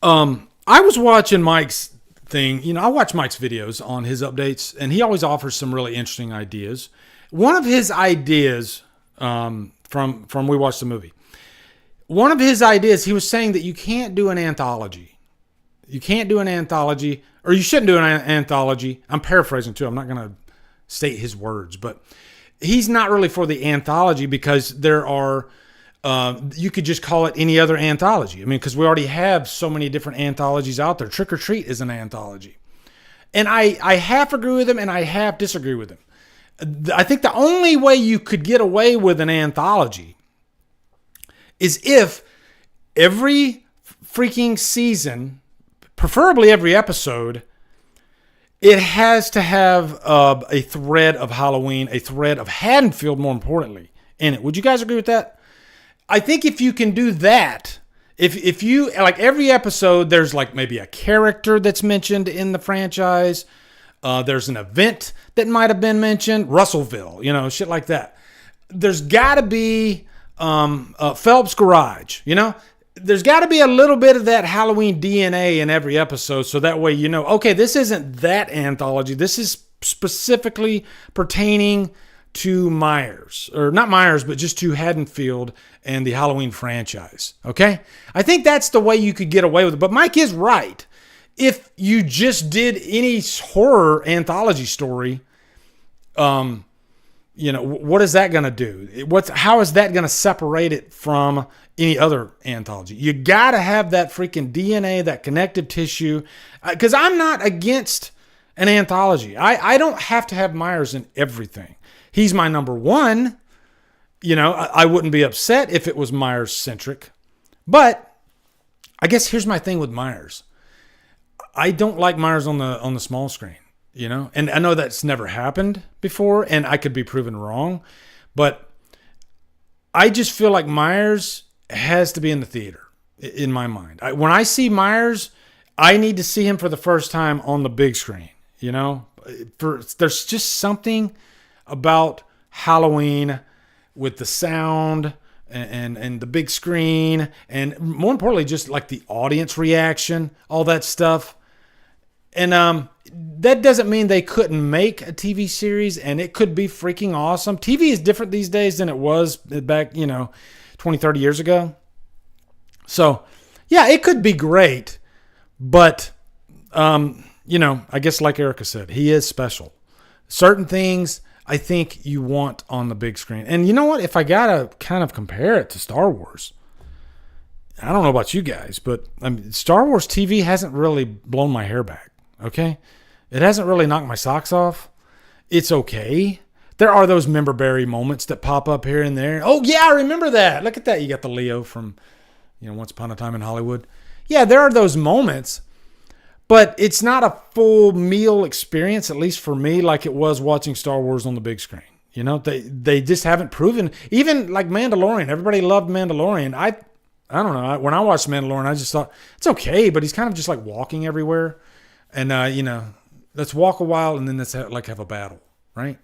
I was watching Mike's thing. I watch Mike's videos on his updates, and he always offers some really interesting ideas. One of his ideas, from we watched the movie, one of his ideas, he was saying that you can't do an anthology. You can't do an anthology, or you shouldn't do an anthology. I'm paraphrasing too. I'm not going to state his words, but he's not really for the anthology because there are... you could just call it any other anthology. I mean, because we already have so many different anthologies out there. Trick or Treat is an anthology. And I half agree with him and I half disagree with him. I think the only way you could get away with an anthology is if every freaking season, preferably every episode, it has to have a thread of Halloween, a thread of Haddonfield, more importantly, in it. Would you guys agree with that? I think if you can do that, if you, like every episode, there's like maybe a character that's mentioned in the franchise. There's an event that might have been mentioned. Russellville, shit like that. There's got to be Phelps Garage, There's got to be a little bit of that Halloween DNA in every episode. So that way, okay, this isn't that anthology. This is specifically pertaining to Myers, or not Myers, but just to Haddonfield and the Halloween franchise. Okay? I think that's the way you could get away with it. But Mike is right. If you just did any horror anthology story, what is that going to do? How is that going to separate it from any other anthology? You got to have that freaking DNA, that connective tissue. Because I'm not against an anthology. I don't have to have Myers in everything. He's my number one. I wouldn't be upset if it was Myers-centric. But I guess here's my thing with Myers. I don't like Myers on the small screen, And I know that's never happened before, and I could be proven wrong. But I just feel like Myers has to be in the theater, in my mind. When I see Myers, I need to see him for the first time on the big screen, There's just something about Halloween with the sound and the big screen, and more importantly, just like the audience reaction, all that stuff. And that doesn't mean they couldn't make a TV series, and it could be freaking awesome. TV is different these days than it was back, 20, 30 years ago. So, yeah, it could be great, but, I guess like Erica said, he is special. Certain things I think you want on the big screen. And you know what? If I got to kind of compare it to Star Wars, I don't know about you guys, but I mean, Star Wars TV hasn't really blown my hair back, okay? It hasn't really knocked my socks off. It's okay. There are those member-berry moments that pop up here and there. Oh, yeah, I remember that. Look at that. You got the Leo from, Once Upon a Time in Hollywood. Yeah, there are those moments, but it's not a full meal experience, at least for me, like it was watching Star Wars on the big screen. They just haven't proven. Even like Mandalorian, everybody loved Mandalorian. I don't know. When I watched Mandalorian, I just thought it's okay, but he's kind of just like walking everywhere, and let's walk a while and then let's have a battle, right?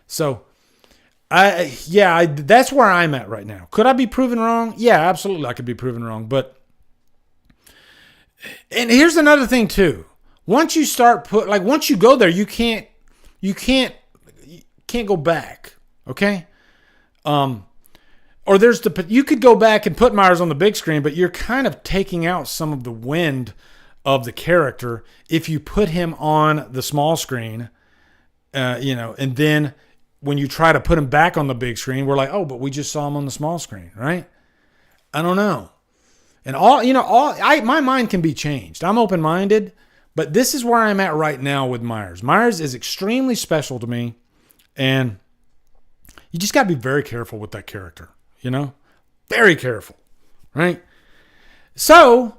So, that's where I'm at right now. Could I be proven wrong? Yeah, absolutely, I could be proven wrong, but. And here's another thing too. Once you once you go there, you can't go back. Okay. Or you could go back and put Myers on the big screen, but you're kind of taking out some of the wind of the character if you put him on the small screen, and then when you try to put him back on the big screen, we're like, oh, but we just saw him on the small screen, right? I don't know. And my mind can be changed. I'm open-minded, but this is where I'm at right now with Myers. Myers is extremely special to me, and you just got to be very careful with that character, Very careful, right? So,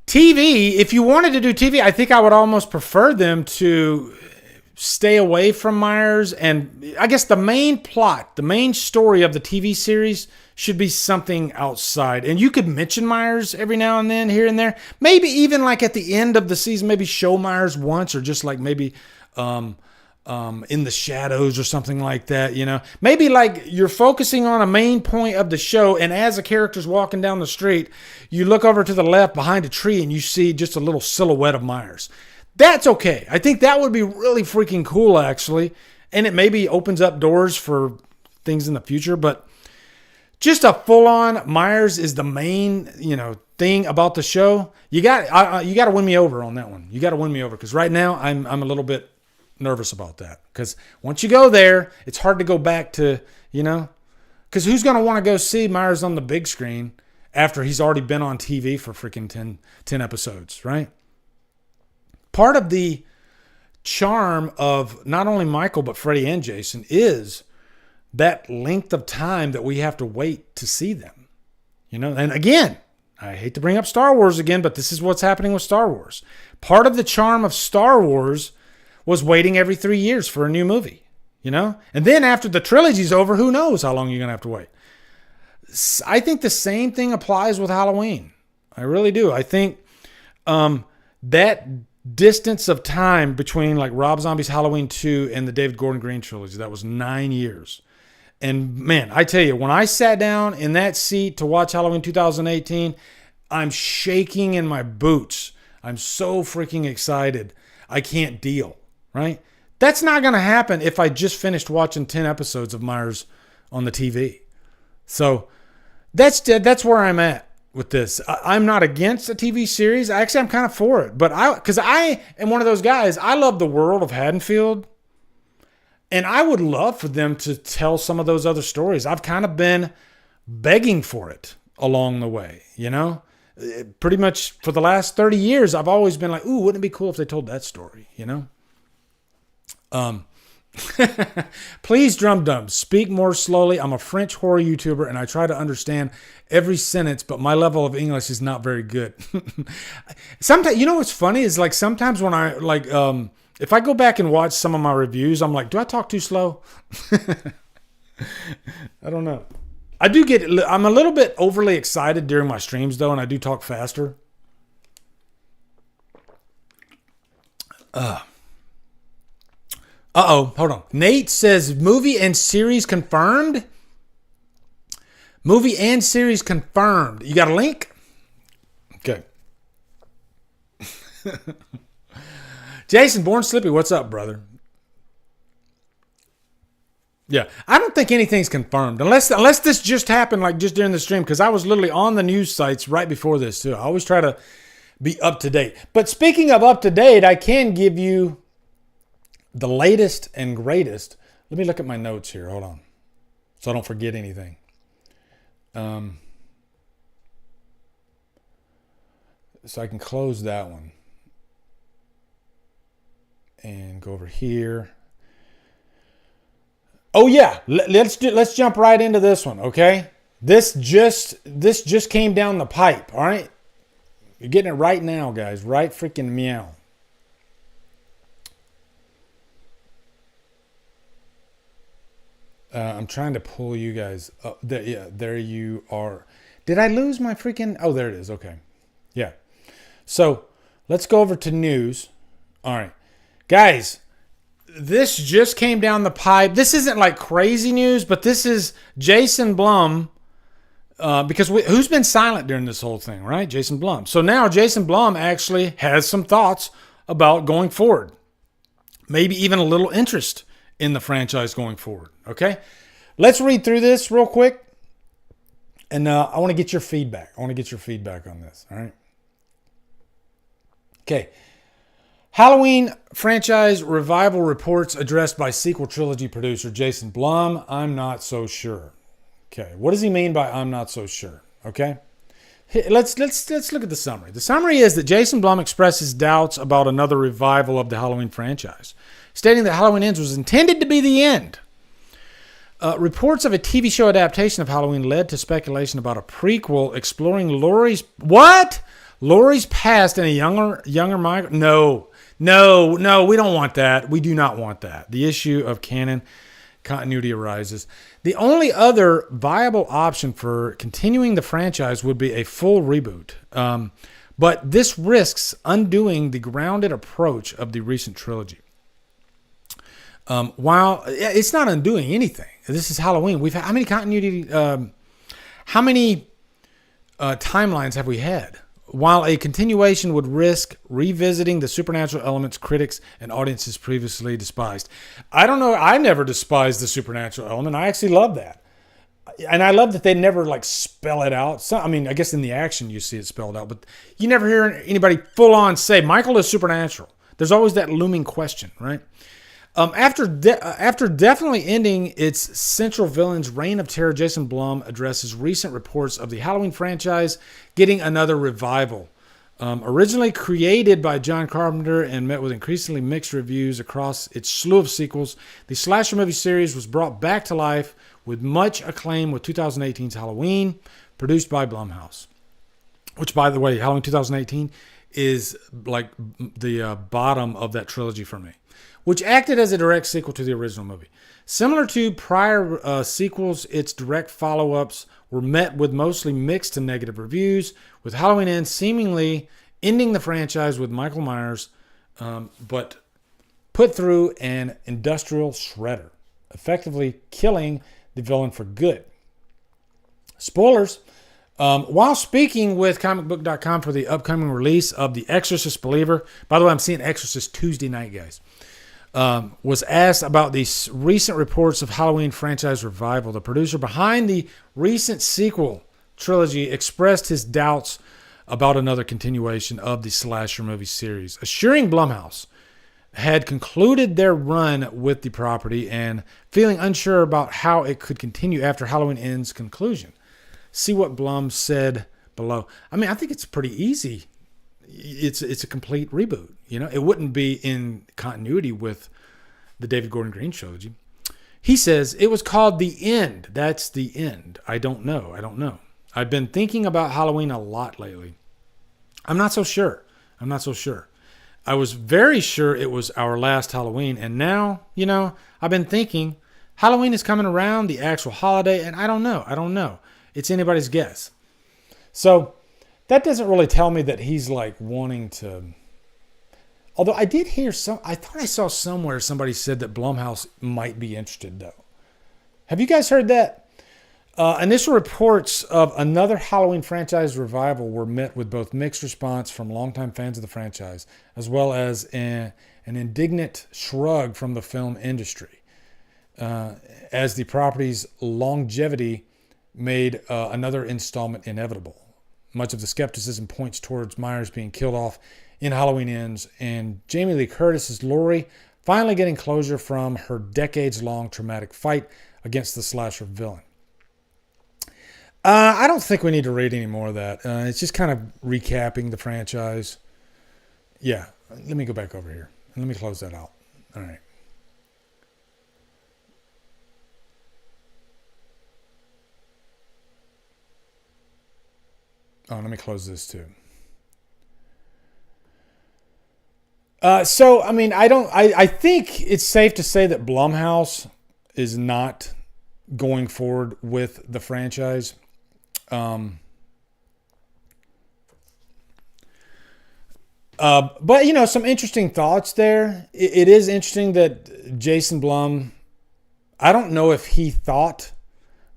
TV, if you wanted to do TV, I think I would almost prefer them to stay away from Myers, and I guess the main plot, the main story of the TV series should be something outside. And you could mention Myers every now and then, here and there. Maybe even like at the end of the season, maybe show Myers once, or just like maybe in the shadows or something like that, Maybe like you're focusing on a main point of the show, and as a character's walking down the street, you look over to the left behind a tree and you see just a little silhouette of Myers. That's okay. I think that would be really freaking cool, actually. And it maybe opens up doors for things in the future, but just a full-on Myers is the main, thing about the show. You got to win me over on that one. You got to win me over, because right now I'm a little bit nervous about that. Because once you go there, it's hard to go back to, because who's going to want to go see Myers on the big screen after he's already been on TV for freaking 10 episodes, right? Part of the charm of not only Michael, but Freddie and Jason is that length of time that we have to wait to see them, And again, I hate to bring up Star Wars again, but this is what's happening with Star Wars. Part of the charm of Star Wars was waiting every 3 years for a new movie, And then after the trilogy's over, who knows how long you're going to have to wait. I think the same thing applies with Halloween. I really do. I think that distance of time between like Rob Zombie's Halloween 2 and the David Gordon Green trilogy, that was 9 years. And man, I tell you, when I sat down in that seat to watch Halloween 2018, I'm shaking in my boots. I'm so freaking excited. I can't deal, right? That's not going to happen if I just finished watching 10 episodes of Myers on the TV. So that's where I'm at with this. I'm not against a TV series. Actually, I'm kind of for it. But because I am one of those guys, I love the world of Haddonfield. And I would love for them to tell some of those other stories. I've kind of been begging for it along the way, Pretty much for the last 30 years, I've always been like, ooh, wouldn't it be cool if they told that story, Please, Drumdums, speak more slowly. I'm a French horror YouTuber, and I try to understand every sentence, but my level of English is not very good. Sometimes, what's funny is like sometimes when I if I go back and watch some of my reviews, I'm like, do I talk too slow? I don't know. I'm a little bit overly excited during my streams though, and I do talk faster. Hold on. Nate says movie and series confirmed. Movie and series confirmed. You got a link? Okay. Jason, Born Slippy, what's up, brother? Yeah, I don't think anything's confirmed unless this just happened like just during the stream, because I was literally on the news sites right before this too. I always try to be up to date. But speaking of up to date, I can give you the latest and greatest Let me look at my notes here. Hold on. So I don't forget anything. So I can close that one. And go over here. Oh yeah, let's jump right into this one, okay? This just came down the pipe, all right? You're getting it right now, guys. Right freaking meow. I'm trying to pull you guys up. There you are. Did I lose my freaking... Oh, there it is. Okay. Yeah. So, let's go over to news. All right. Guys, this just came down the pipe. This isn't like crazy news, but this is Jason Blum. Because who's been silent during this whole thing, right? Jason Blum. So now Jason Blum actually has some thoughts about going forward. Maybe even a little interest in the franchise going forward. Okay? Let's read through this real quick. And I want to get your feedback. I want to get your feedback on this. All right? Okay. Halloween franchise revival reports addressed by sequel trilogy producer Jason Blum. I'm not so sure. Okay, what does he mean by I'm not so sure? Okay, let's look at the summary. The summary is that Jason Blum expresses doubts about another revival of the Halloween franchise, stating that Halloween Ends was intended to be the end. Reports of a TV show adaptation of Halloween led to speculation about a prequel exploring Laurie's past in a younger Michael. No, we don't want that. We do not want that. The issue of canon continuity arises. The only other viable option for continuing the franchise would be a full reboot. But this risks undoing the grounded approach of the recent trilogy. While it's not undoing anything. This is Halloween. We've had how many timelines have we had? While a continuation would risk revisiting the supernatural elements critics and audiences previously despised. I don't know. I never despised the supernatural element. I actually love that. And I love that they never like spell it out. So, I mean, I guess in the action you see it spelled out, but you never hear anybody full on say Michael is supernatural. There's always that looming question, right? After definitely ending its central villain's reign of terror, Jason Blum addresses recent reports of the Halloween franchise getting another revival. Originally created by John Carpenter and met with increasingly mixed reviews across its slew of sequels, the slasher movie series was brought back to life with much acclaim with 2018's Halloween, produced by Blumhouse. Which, by the way, Halloween 2018 is like the bottom of that trilogy for me. Which acted as a direct sequel to the original movie. Similar to prior sequels, its direct follow-ups were met with mostly mixed to negative reviews, with Halloween Ends seemingly ending the franchise with Michael Myers, but put through an industrial shredder, effectively killing the villain for good. Spoilers. While speaking with comicbook.com for the upcoming release of The Exorcist Believer, by the way, I'm seeing Exorcist Tuesday night, guys. Was asked about the recent reports of Halloween franchise revival. The producer behind the recent sequel trilogy expressed his doubts about another continuation of the slasher movie series, assuring Blumhouse had concluded their run with the property and feeling unsure about how it could continue after Halloween Ends' conclusion. See what Blum said below. I mean, I think it's pretty easy. It's a complete reboot. You know, it wouldn't be in continuity with the David Gordon Green trilogy. He says, it was called The End. That's the end. I don't know. I've been thinking about Halloween a lot lately. I'm not so sure. I was very sure it was our last Halloween. And now, you know, I've been thinking Halloween is coming around, the actual holiday. And I don't know. It's anybody's guess. So that doesn't really tell me that he's like wanting to. Although I did hear I thought I saw somewhere somebody said that Blumhouse might be interested though. Have you guys heard that? Initial reports of another Halloween franchise revival were met with both mixed response from longtime fans of the franchise, as well as an indignant shrug from the film industry, as the property's longevity made another installment inevitable. Much of the skepticism points towards Myers being killed off in Halloween Ends, and Jamie Lee Curtis's Laurie finally getting closure from her decades-long traumatic fight against the slasher villain. I don't think we need to read any more of that. It's just kind of recapping the franchise. Yeah, let me go back over here. Let me close that out. All right. Oh, let me close this too. So, I mean, I think it's safe to say that Blumhouse is not going forward with the franchise. But, you know, some interesting thoughts there. It is interesting that Jason Blum, I don't know if he thought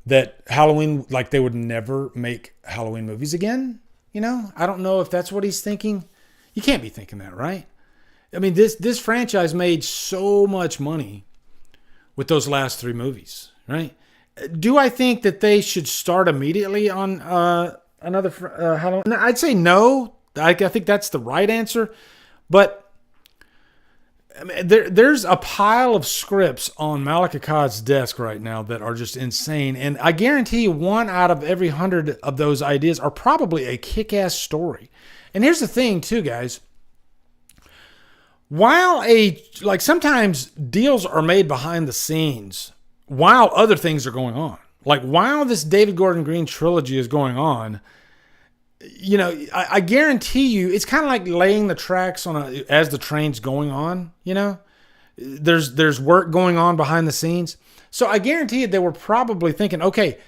that Halloween, like they would never make Halloween movies again. You know, I don't know if that's what he's thinking. You can't be thinking that, right? I mean, this franchise made so much money with those last 3 movies, right? Do I think that they should start immediately on another Halloween? I'd say no. I think that's the right answer. But I mean, there's a pile of scripts on Malik Akkad's desk right now that are just insane. And I guarantee you 1 out of every 100 of those ideas are probably a kick-ass story. And here's the thing too, guys. While sometimes deals are made behind the scenes while other things are going on. Like while this David Gordon Green trilogy is going on, you know, I guarantee you it's kind of like laying the tracks as the train's going on, you know? There's work going on behind the scenes. So I guarantee you they were probably thinking, okay,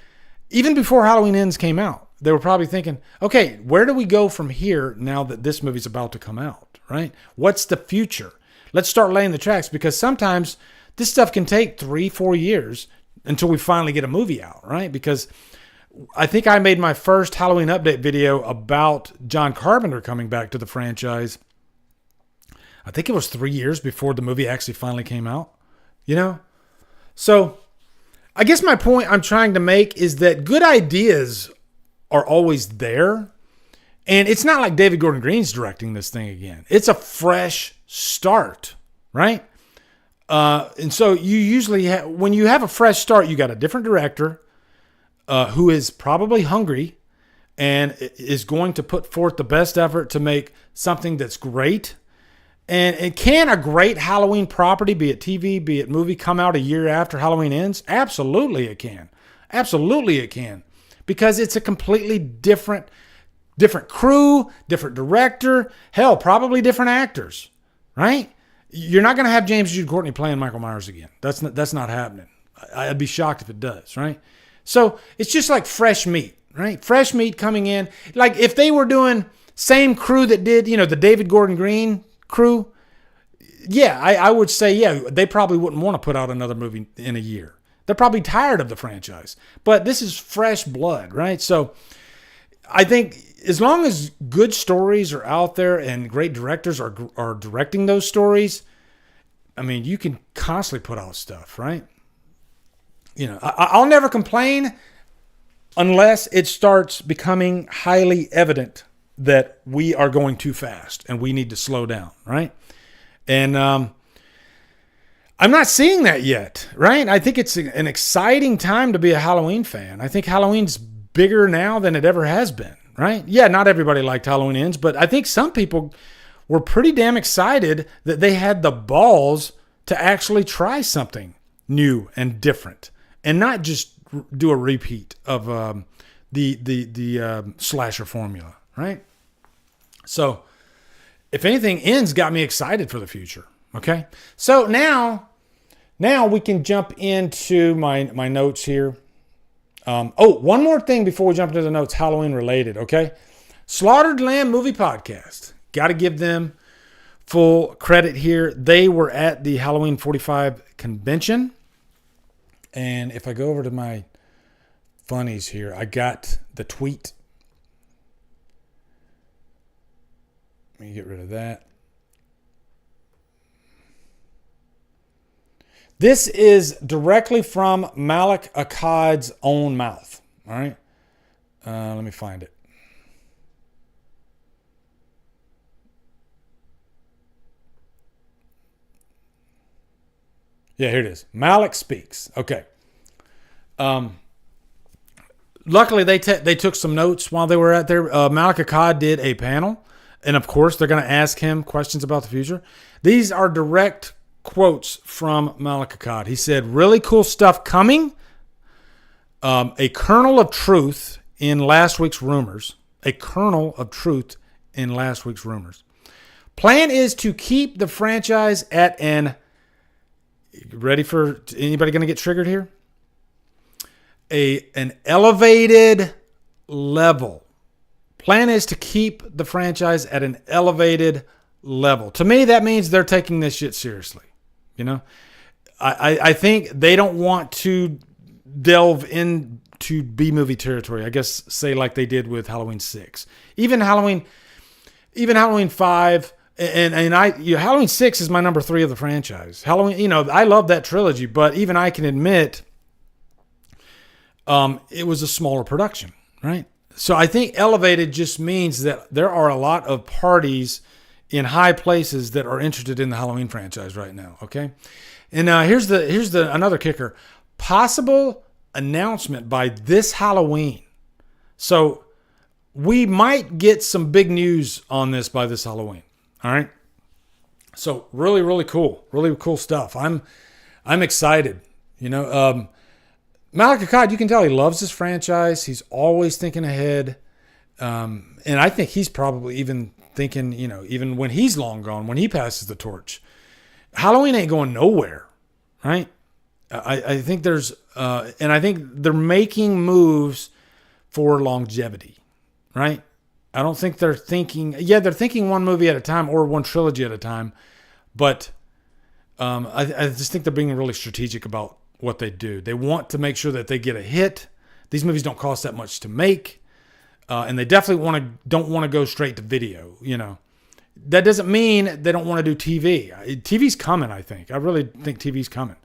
even before Halloween Ends came out, they were probably thinking, okay, where do we go from here now that this movie's about to come out, right? What's the future? Let's start laying the tracks, because sometimes this stuff can take 3-4 years until we finally get a movie out, right? Because I think I made my first Halloween update video about John Carpenter coming back to the franchise. I think it was 3 years before the movie actually finally came out, you know? So I guess my point I'm trying to make is that good ideas are always there. And it's not like David Gordon Green's directing this thing again. It's a fresh start, right? And so you usually when you have a fresh start, you got a different director who is probably hungry and is going to put forth the best effort to make something that's great. And can a great Halloween property, be it TV, be it movie, come out a year after Halloween Ends? Absolutely it can. Absolutely it can. Because it's a completely different crew, different director, hell, probably different actors, right? You're not going to have James Jude Courtney playing Michael Myers again. That's not happening. I'd be shocked if it does, right? So it's just like fresh meat, right? Fresh meat coming in. Like if they were doing same crew that did, you know, the David Gordon Green crew, yeah, I would say, yeah, they probably wouldn't want to put out another movie in a year. They're probably tired of the franchise. But this is fresh blood, right? So I think as long as good stories are out there and great directors are directing those stories, I mean, you can constantly put out stuff, right? You know, I'll never complain unless it starts becoming highly evident that we are going too fast and we need to slow down, right? And I'm not seeing that yet, right? I think it's an exciting time to be a Halloween fan. I think Halloween's bigger now than it ever has been, right? Yeah, not everybody liked Halloween Ends, but I think some people were pretty damn excited that they had the balls to actually try something new and different and not just do a repeat of the slasher formula, right? So if anything, Ends got me excited for the future. Okay, so now we can jump into my notes here. One more thing before we jump into the notes, Halloween related, okay? Slaughtered Lamb Movie Podcast. Got to give them full credit here. They were at the Halloween 45 convention. And if I go over to my funnies here, I got the tweet. Let me get rid of that. This is directly from Malik Akkad's own mouth. All right. Let me find it. Yeah, here it is. Malik Speaks. Okay. Luckily, they took some notes while they were out there. Malik Akkad did a panel, and of course, they're going to ask him questions about the future. These are direct quotes from Malik Akkad. He said, "Really cool stuff coming. A kernel of truth in last week's rumors. A kernel of truth in last week's rumors. Plan is to keep the franchise at an..." Ready for anybody going to get triggered here? An elevated level. Plan is to keep the franchise at an elevated level. To me, that means they're taking this shit seriously. You know, I think they don't want to delve into B-movie territory. I guess say like they did with Halloween 6, even Halloween 5. And Halloween 6 is my number 3 of the franchise. Halloween, I love that trilogy, but even I can admit it was a smaller production, right? So I think elevated just means that there are a lot of parties in high places that are interested in the Halloween franchise right now, okay? And here's another kicker. Possible announcement by this Halloween. So we might get some big news on this by this Halloween. All right. So really, really cool stuff. I'm excited. Malik Akkad, you can tell he loves his franchise. He's always thinking ahead. And I think he's probably even thinking, even when he's long gone, when he passes the torch, Halloween ain't going nowhere. Right. I think and I think they're making moves for longevity. Right. I don't think they're thinking... Yeah, they're thinking one movie at a time or one trilogy at a time. But I just think they're being really strategic about what they do. They want to make sure that they get a hit. These movies don't cost that much to make. And they definitely don't want to go straight to video, That doesn't mean they don't want to do TV. TV's coming, I think. I really think TV's coming.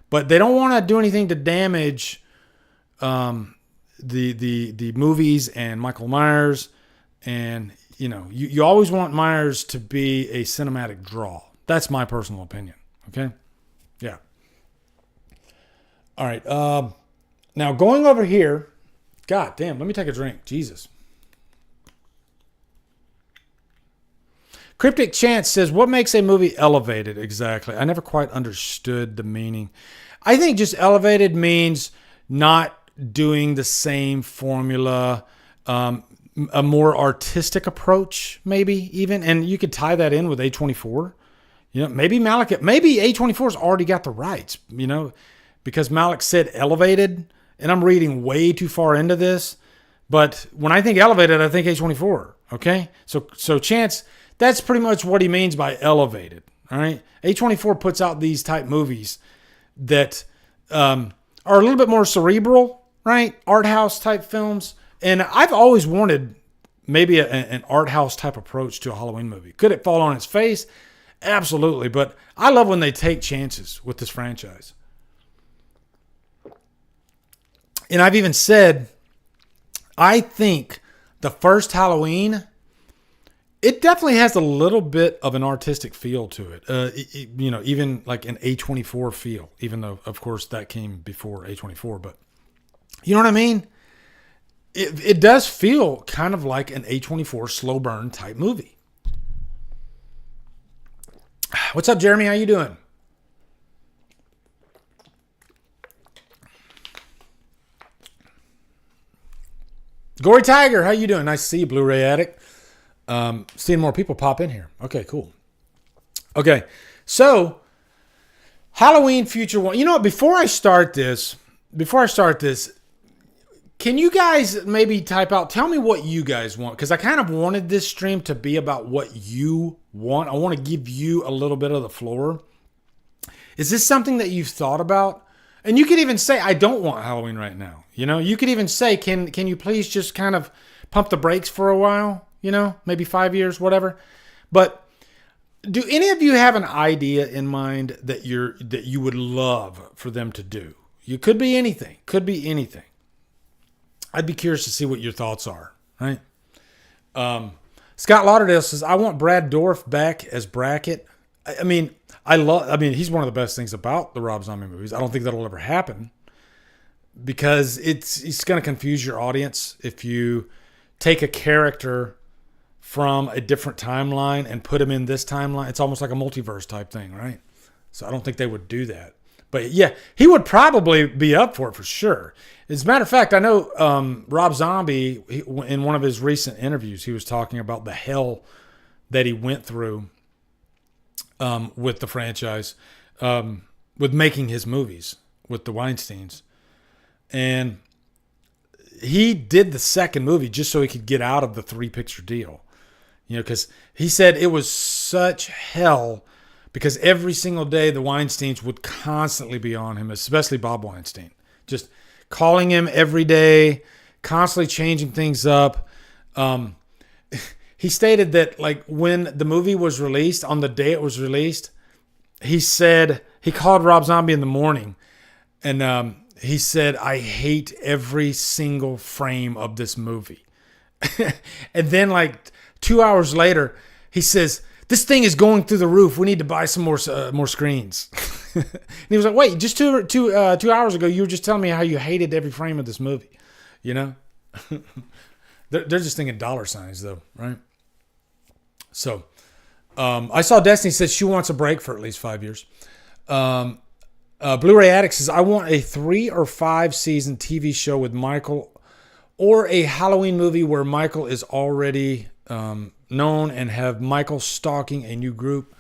But they don't want to do anything to damage the movies and Michael Myers. And, you always want Myers to be a cinematic draw. That's my personal opinion. Okay? Yeah. All right. Now, going over here. God damn, let me take a drink. Jesus. Cryptic Chance says, what makes a movie elevated exactly? I never quite understood the meaning. I think just elevated means not doing the same formula, a more artistic approach, maybe even, and you could tie that in with A24. Maybe A24's already got the rights, because Malik said elevated, and I'm reading way too far into this. But when I think elevated, I think A24. Okay, so Chance, that's pretty much what he means by elevated. All right, A24 puts out these type movies that are a little bit more cerebral, right? Art house type films. And I've always wanted maybe an art house type approach to a Halloween movie. Could it fall on its face? Absolutely. But I love when they take chances with this franchise. And I've even said, I think the first Halloween, it definitely has a little bit of an artistic feel to it. Even like an A24 feel, even though, of course, that came before A24. But you know what I mean? It does feel kind of like an A24 slow burn type movie. What's up, Jeremy? How you doing? Gory Tiger, how you doing? Nice to see you, Blu-ray Addict. Seeing more people pop in here. Okay, cool. Okay, so Halloween Future One. You know what? Before I start this, can you guys maybe type out, tell me what you guys want? Because I kind of wanted this stream to be about what you want. I want to give you a little bit of the floor. Is this something that you've thought about? And you could even say, I don't want Halloween right now. You could even say, can you please just kind of pump the brakes for a while? Maybe 5 years, whatever. But do any of you have an idea in mind that you would love for them to do? You could be anything. I'd be curious to see what your thoughts are, right? Scott Lauderdale says, I want Brad Dourif back as Brackett. I mean, he's one of the best things about the Rob Zombie movies. I don't think that'll ever happen because it's going to confuse your audience if you take a character from a different timeline and put him in this timeline. It's almost like a multiverse type thing, right? So I don't think they would do that. But yeah, he would probably be up for it for sure. As a matter of fact, I know Rob Zombie, in one of his recent interviews, he was talking about the hell that he went through with the franchise, with making his movies with the Weinsteins. And he did the second movie just so he could get out of the 3-picture deal. Because he said it was such hell because every single day the Weinsteins would constantly be on him, especially Bob Weinstein. Just calling him every day, constantly changing things up. He stated that like when the movie was released, on the day it was released, he said, he called Rob Zombie in the morning and he said, I hate every single frame of this movie. And then like 2 hours later, he says, this thing is going through the roof. We need to buy some more screens. And he was like, wait, just two hours ago, you were just telling me how you hated every frame of this movie. They're just thinking dollar signs though, right? So I saw Destiny says she wants a break for at least 5 years. Blu-ray Addict says, I want a 3 or 5 season TV show with Michael or a Halloween movie where Michael is already known and have Michael stalking a new group.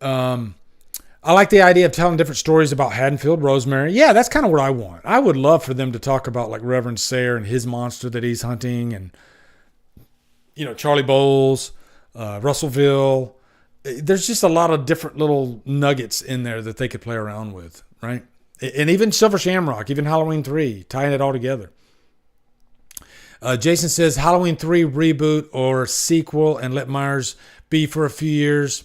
I like the idea of telling different stories about Haddonfield, Rosemary. Yeah, that's kind of what I want. I would love for them to talk about like Reverend Sayre and his monster that he's hunting and, Charlie Bowles, Russellville. There's just a lot of different little nuggets in there that they could play around with, right? And even Silver Shamrock, even Halloween 3, tying it all together. Jason says Halloween 3 reboot or sequel and let Myers be for a few years.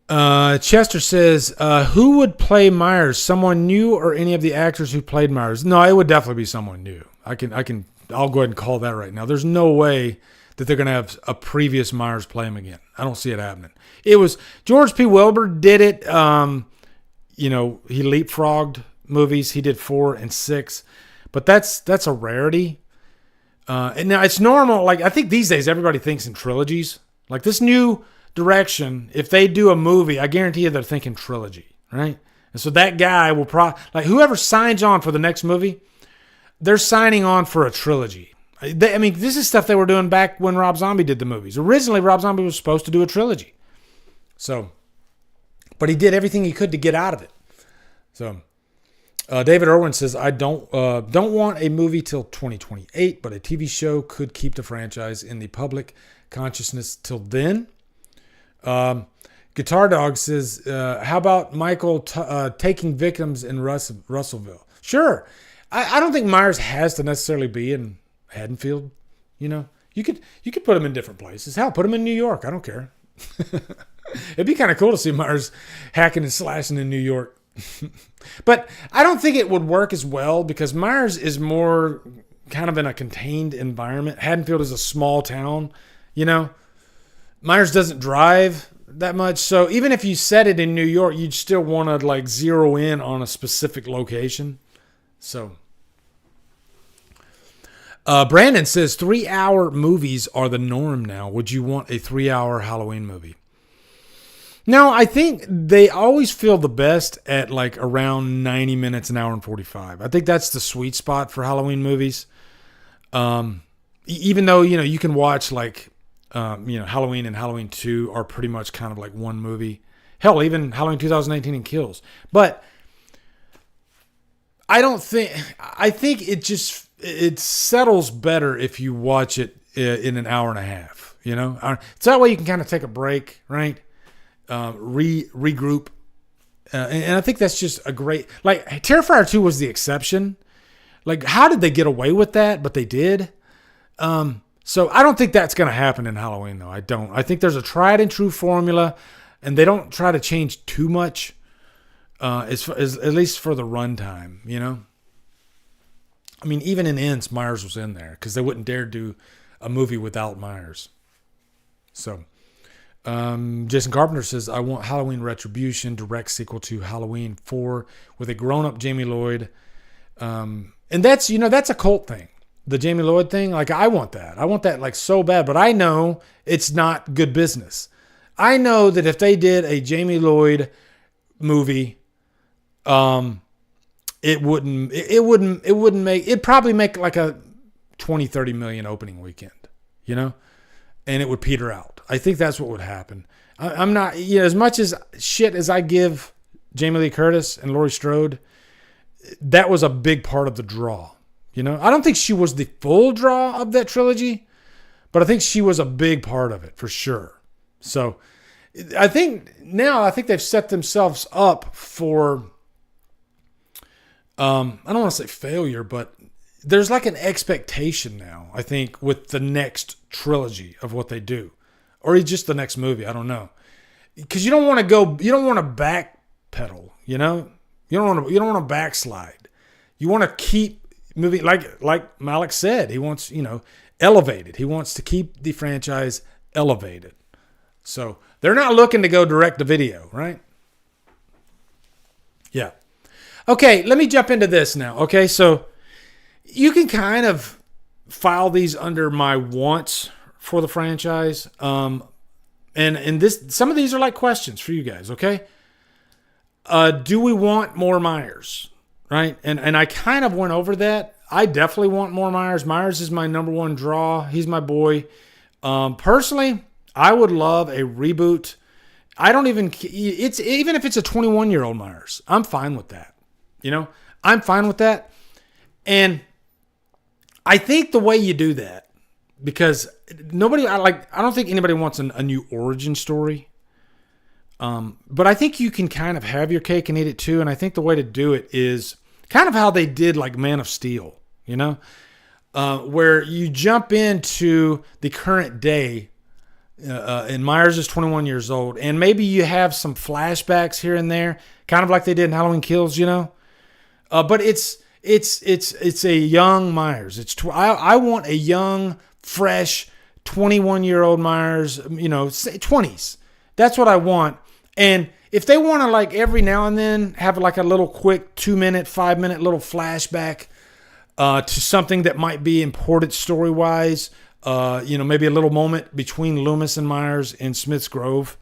Chester says, who would play Myers? Someone new or any of the actors who played Myers? No, it would definitely be someone new. I'll go ahead and call that right now. There's no way that they're going to have a previous Myers play him again. I don't see it happening. It was George P. Wilbur did it. He leapfrogged movies. He did 4 and 6, but that's a rarity. And now it's normal. Like I think these days everybody thinks in trilogies. Like this new direction, if they do a movie, I guarantee you they're thinking trilogy, right? And so that guy will like whoever signs on for the next movie, they're signing on for a trilogy. This is stuff they were doing back when Rob Zombie did the movies. Originally, Rob Zombie was supposed to do a trilogy. So, but he did everything he could to get out of it. So, David Irwin says, I don't want a movie till 2028, but a TV show could keep the franchise in the public consciousness till then. Guitar Dog says, how about Michael taking victims in Russellville? Sure. I don't think Myers has to necessarily be in Haddonfield. You could put him in different places. Hell, put him in New York. I don't care. It'd be kind of cool to see Myers hacking and slashing in New York. But I don't think it would work as well because Myers is more kind of in a contained environment. Haddonfield is a small town, Myers doesn't drive that much. So even if you set it in New York, you'd still want to like zero in on a specific location. So Brandon says 3-hour movies are the norm now. Would you want a 3-hour Halloween movie? No, I think they always feel the best at like around 90 minutes, an hour and 45. I think that's the sweet spot for Halloween movies. Even though, you can watch like, Halloween and Halloween 2 are pretty much kind of like one movie. Hell, even Halloween 2019 and Kills. But I think it settles better if you watch it in an hour and a half, So that way you can kind of take a break, right? Regroup. And I think that's just a great, like Terrifier 2 was the exception. Like, how did they get away with that? But they did. So I don't think that's going to happen in Halloween, though. I don't. I think there's a tried and true formula, and they don't try to change too much, as at least for the runtime, Even in Ends, Myers was in there because they wouldn't dare do a movie without Myers. So, Jason Carpenter says, I want Halloween Retribution, direct sequel to Halloween 4 with a grown-up Jamie Lloyd. And that's, that's a cult thing. The Jamie Lloyd thing, like, I want that. I want that, like, so bad. But I know it's not good business. I know that if they did a Jamie Lloyd movie, it'd probably make like a 20-30 million opening weekend, and it would peter out. I think that's what would happen. I'm not, as much as shit as I give Jamie Lee Curtis and Laurie Strode, that was a big part of the draw. I don't think she was the full draw of that trilogy, but I think she was a big part of it for sure. So I think they've set themselves up for, I don't want to say failure, but there's like an expectation now, I think, with the next trilogy of what they do, or just the next movie. I don't know. Because you don't want to backpedal, you don't want to backslide. You want to keep moving, like Malik said, he wants, elevated. He wants to keep the franchise elevated. So they're not looking to go direct to video, right? Yeah. Okay, let me jump into this now. Okay, so you can kind of file these under my wants for the franchise. And some of these are like questions for you guys, okay? Do we want more Myers, right? And I kind of went over that. I definitely want more Myers. Myers is my number one draw. He's my boy. Personally, I would love a reboot. Even if it's a 21-year-old Myers, I'm fine with that. I'm fine with that. And I think the way you do that, because I don't think anybody wants a new origin story. But I think you can kind of have your cake and eat it too. And I think the way to do it is kind of how they did like Man of Steel, where you jump into the current day. And Myers is 21 years old, and maybe you have some flashbacks here and there, kind of like they did in Halloween Kills, But it's a young Myers. I want a young, fresh, 21-year-old Myers, 20s. That's what I want. And if they want to, like, every now and then have like a little quick 2-minute, 5-minute little flashback to something that might be important story-wise, maybe a little moment between Loomis and Myers in Smith's Grove,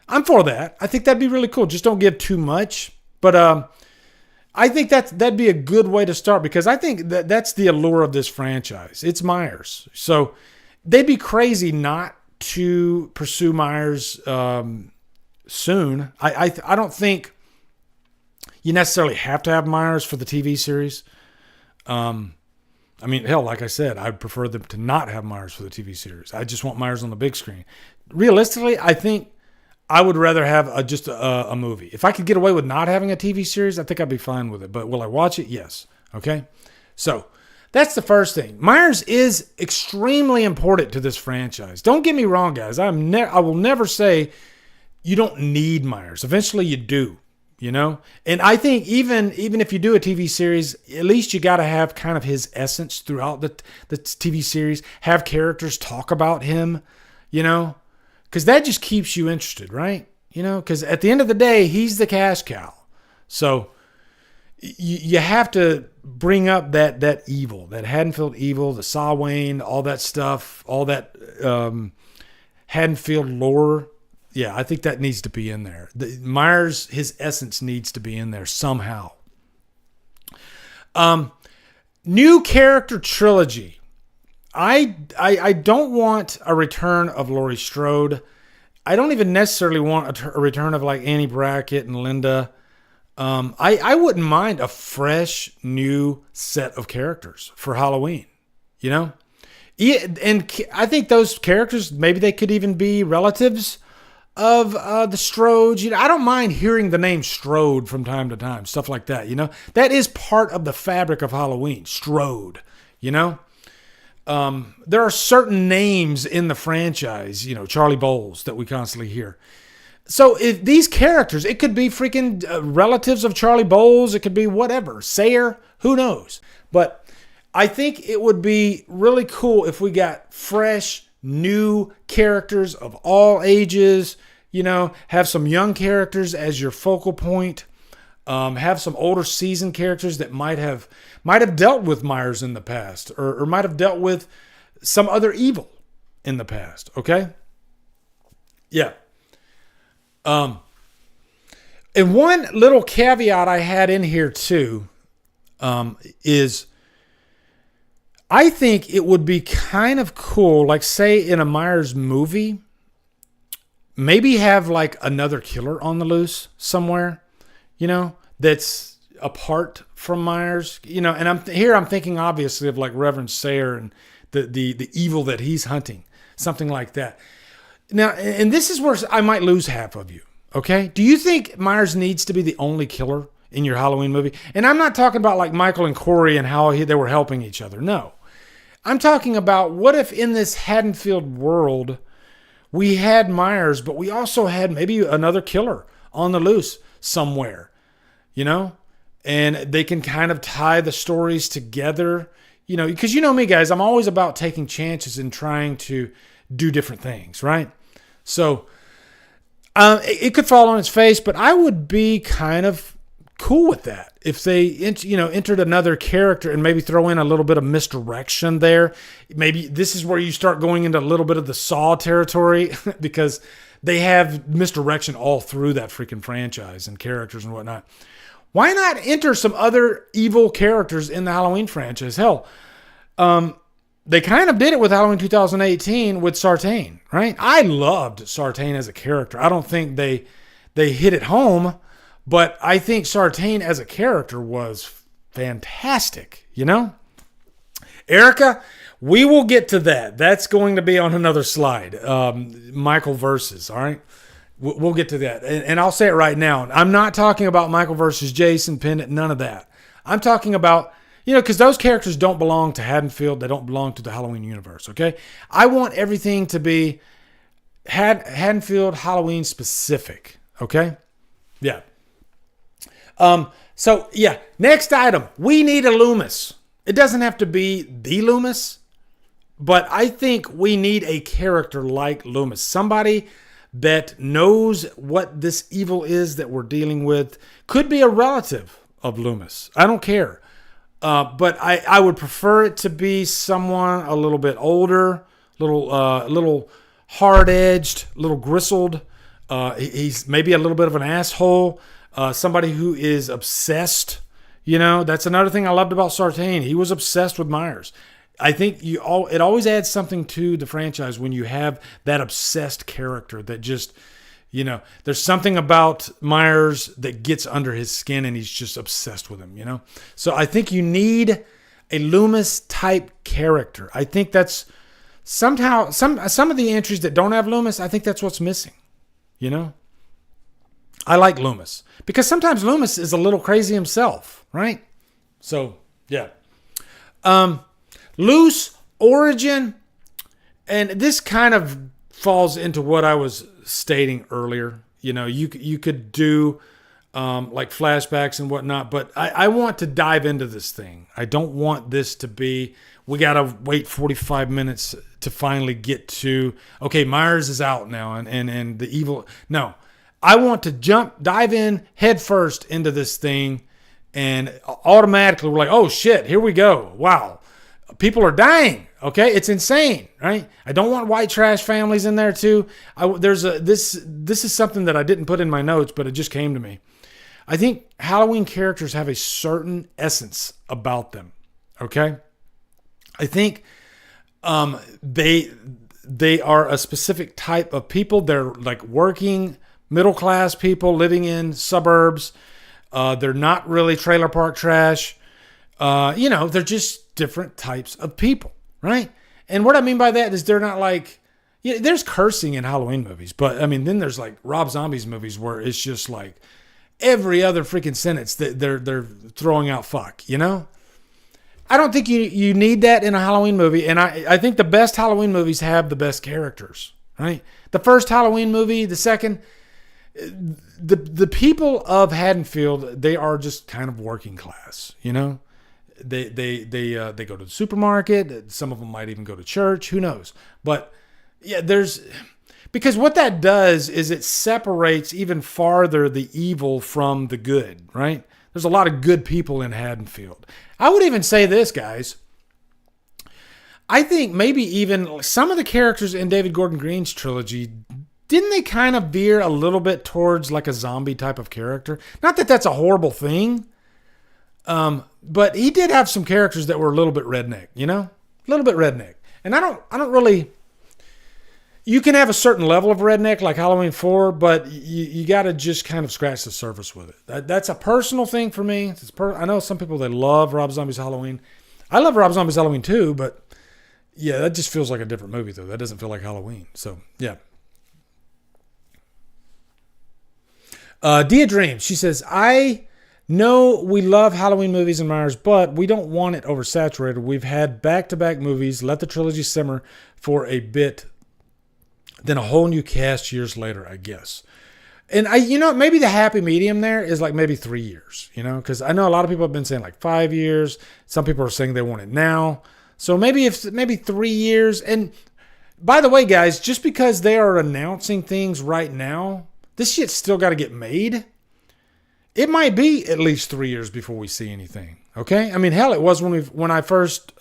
I'm for that. I think that'd be really cool. Just don't give too much. But I think that'd be a good way to start, because I think that's the allure of this franchise. It's Myers. So they'd be crazy not to pursue Myers soon. I don't think you necessarily have to have Myers for the TV series. Hell, like I said, I'd prefer them to not have Myers for the TV series. I just want Myers on the big screen. Realistically, I think I would rather have just a movie. If I could get away with not having a TV series, I think I'd be fine with it. But will I watch it? Yes. Okay? So that's the first thing. Myers is extremely important to this franchise. Don't get me wrong, guys. I will never say you don't need Myers. Eventually you do. And I think even if you do a TV series, at least you got to have kind of his essence throughout the TV series. Have characters talk about him, because that just keeps you interested, right? Because at the end of the day, he's the cash cow. So you have to bring up that evil, that Haddonfield evil, the Sawane, all that stuff, all that Haddonfield lore. Yeah, I think that needs to be in there. Myers, his essence needs to be in there somehow. New character trilogy. I don't want a return of Laurie Strode. I don't even necessarily want a return of like Annie Brackett and Linda. I wouldn't mind a fresh new set of characters for Halloween. And I think those characters, maybe they could even be relatives of the Strodes. I don't mind hearing the name Strode from time to time, stuff like that. That is part of the fabric of Halloween. Strode. There are certain names in the franchise, Charlie Bowles, that we constantly hear. So if these characters, it could be freaking relatives of Charlie Bowles, it could be whatever, Sayer, who knows? But I think it would be really cool if we got fresh new characters of all ages, have some young characters as your focal point. Have some older seasoned characters that might have dealt with Myers in the past, or might have dealt with some other evil in the past. Okay. Yeah. And one little caveat I had in here too, is I think it would be kind of cool, like say in a Myers movie, maybe have like another killer on the loose somewhere, that's apart from Myers, and I'm thinking obviously of like Reverend Sayre and the evil that he's hunting, something like that. Now, and this is where I might lose half of you. Okay. Do you think Myers needs to be the only killer in your Halloween movie? And I'm not talking about like Michael and Corey and how they were helping each other. No, I'm talking about what if in this Haddonfield world we had Myers, but we also had maybe another killer on the loose somewhere, and they can kind of tie the stories together, because me, guys, I'm always about taking chances and trying to do different things, right? So it could fall on its face, but I would be kind of cool with that if they, entered another character and maybe throw in a little bit of misdirection there. Maybe this is where you start going into a little bit of the Saw territory because they have misdirection all through that freaking franchise and characters and whatnot. Why not enter some other evil characters in the Halloween franchise? Hell, they kind of did it with Halloween 2018 with Sartain, right? I loved Sartain as a character. I don't think they hit it home, but I think Sartain as a character was fantastic, Erica, we will get to that. That's going to be on another slide. Michael versus, all right? We'll get to that. And I'll say it right now. I'm not talking about Michael versus Jason, Pennant, none of that. I'm talking about, because those characters don't belong to Haddonfield. They don't belong to the Halloween universe, okay? I want everything to be Haddonfield Halloween specific, okay? Yeah. So, yeah, next item. We need a Loomis. It doesn't have to be the Loomis, but I think we need a character like Loomis. Somebody that knows what this evil is that we're dealing with. Could be a relative of Loomis. I don't care. But I would prefer it to be someone a little bit older, little hard-edged, little gristled. He's maybe a little bit of an asshole. Somebody who is obsessed. That's another thing I loved about Sartain. He was obsessed with Myers. I think it always adds something to the franchise when you have that obsessed character that just, there's something about Myers that gets under his skin and he's just obsessed with him, So I think you need a Loomis type character. I think that's somehow some of the entries that don't have Loomis, I think that's what's missing, I like Loomis because sometimes Loomis is a little crazy himself, right? So, yeah. Loose origin, and this kind of falls into what I was stating earlier. You could do like flashbacks and whatnot, but I want to dive into this thing. I don't want this to be, we got to wait 45 minutes to finally get to, okay, Myers is out now and the evil. No, I want to dive in head first into this thing, and automatically we're like, oh shit, here we go. Wow. People are dying. Okay, it's insane, right? I don't want white trash families in there too. This is something that I didn't put in my notes, but it just came to me. I think Halloween characters have a certain essence about them. Okay, I think they are a specific type of people. They're like working middle class people living in suburbs. They're not really trailer park trash. They're just different types of people, right? And what I mean by that is they're not like, there's cursing in Halloween movies, but I mean, then there's like Rob Zombie's movies where it's just like every other freaking sentence that they're throwing out fuck, I don't think you need that in a Halloween movie. And I think the best Halloween movies have the best characters, right? The first Halloween movie, the second, the people of Haddonfield, they are just kind of working class, They go to the supermarket. Some of them might even go to church. Who knows? But Yeah, because what that does is it separates even farther the evil from the good, right? There's a lot of good people in Haddonfield. I would even say this, guys. I think maybe even some of the characters in David Gordon Green's trilogy, didn't they kind of veer a little bit towards like a zombie type of character? Not that that's a horrible thing, but he did have some characters that were a little bit redneck, you know? A little bit redneck. And I don't really... You can have a certain level of redneck like Halloween 4, but you got to just kind of scratch the surface with it. That's a personal thing for me. I know some people that love Rob Zombie's Halloween. I love Rob Zombie's Halloween too, but yeah, that just feels like a different movie though. That doesn't feel like Halloween. So yeah. Dia Dream, she says, I know we love Halloween movies and Myers, but we don't want it oversaturated. We've had back-to-back movies. Let the trilogy simmer for a bit. Then a whole new cast years later, I guess. And maybe the happy medium there is like maybe 3 years, because I know a lot of people have been saying like 5 years. Some people are saying they want it now. So maybe 3 years. And by the way, guys, just because they are announcing things right now, this shit's still got to get made. It might be at least 3 years before we see anything. Okay. I mean, hell, it was when I first,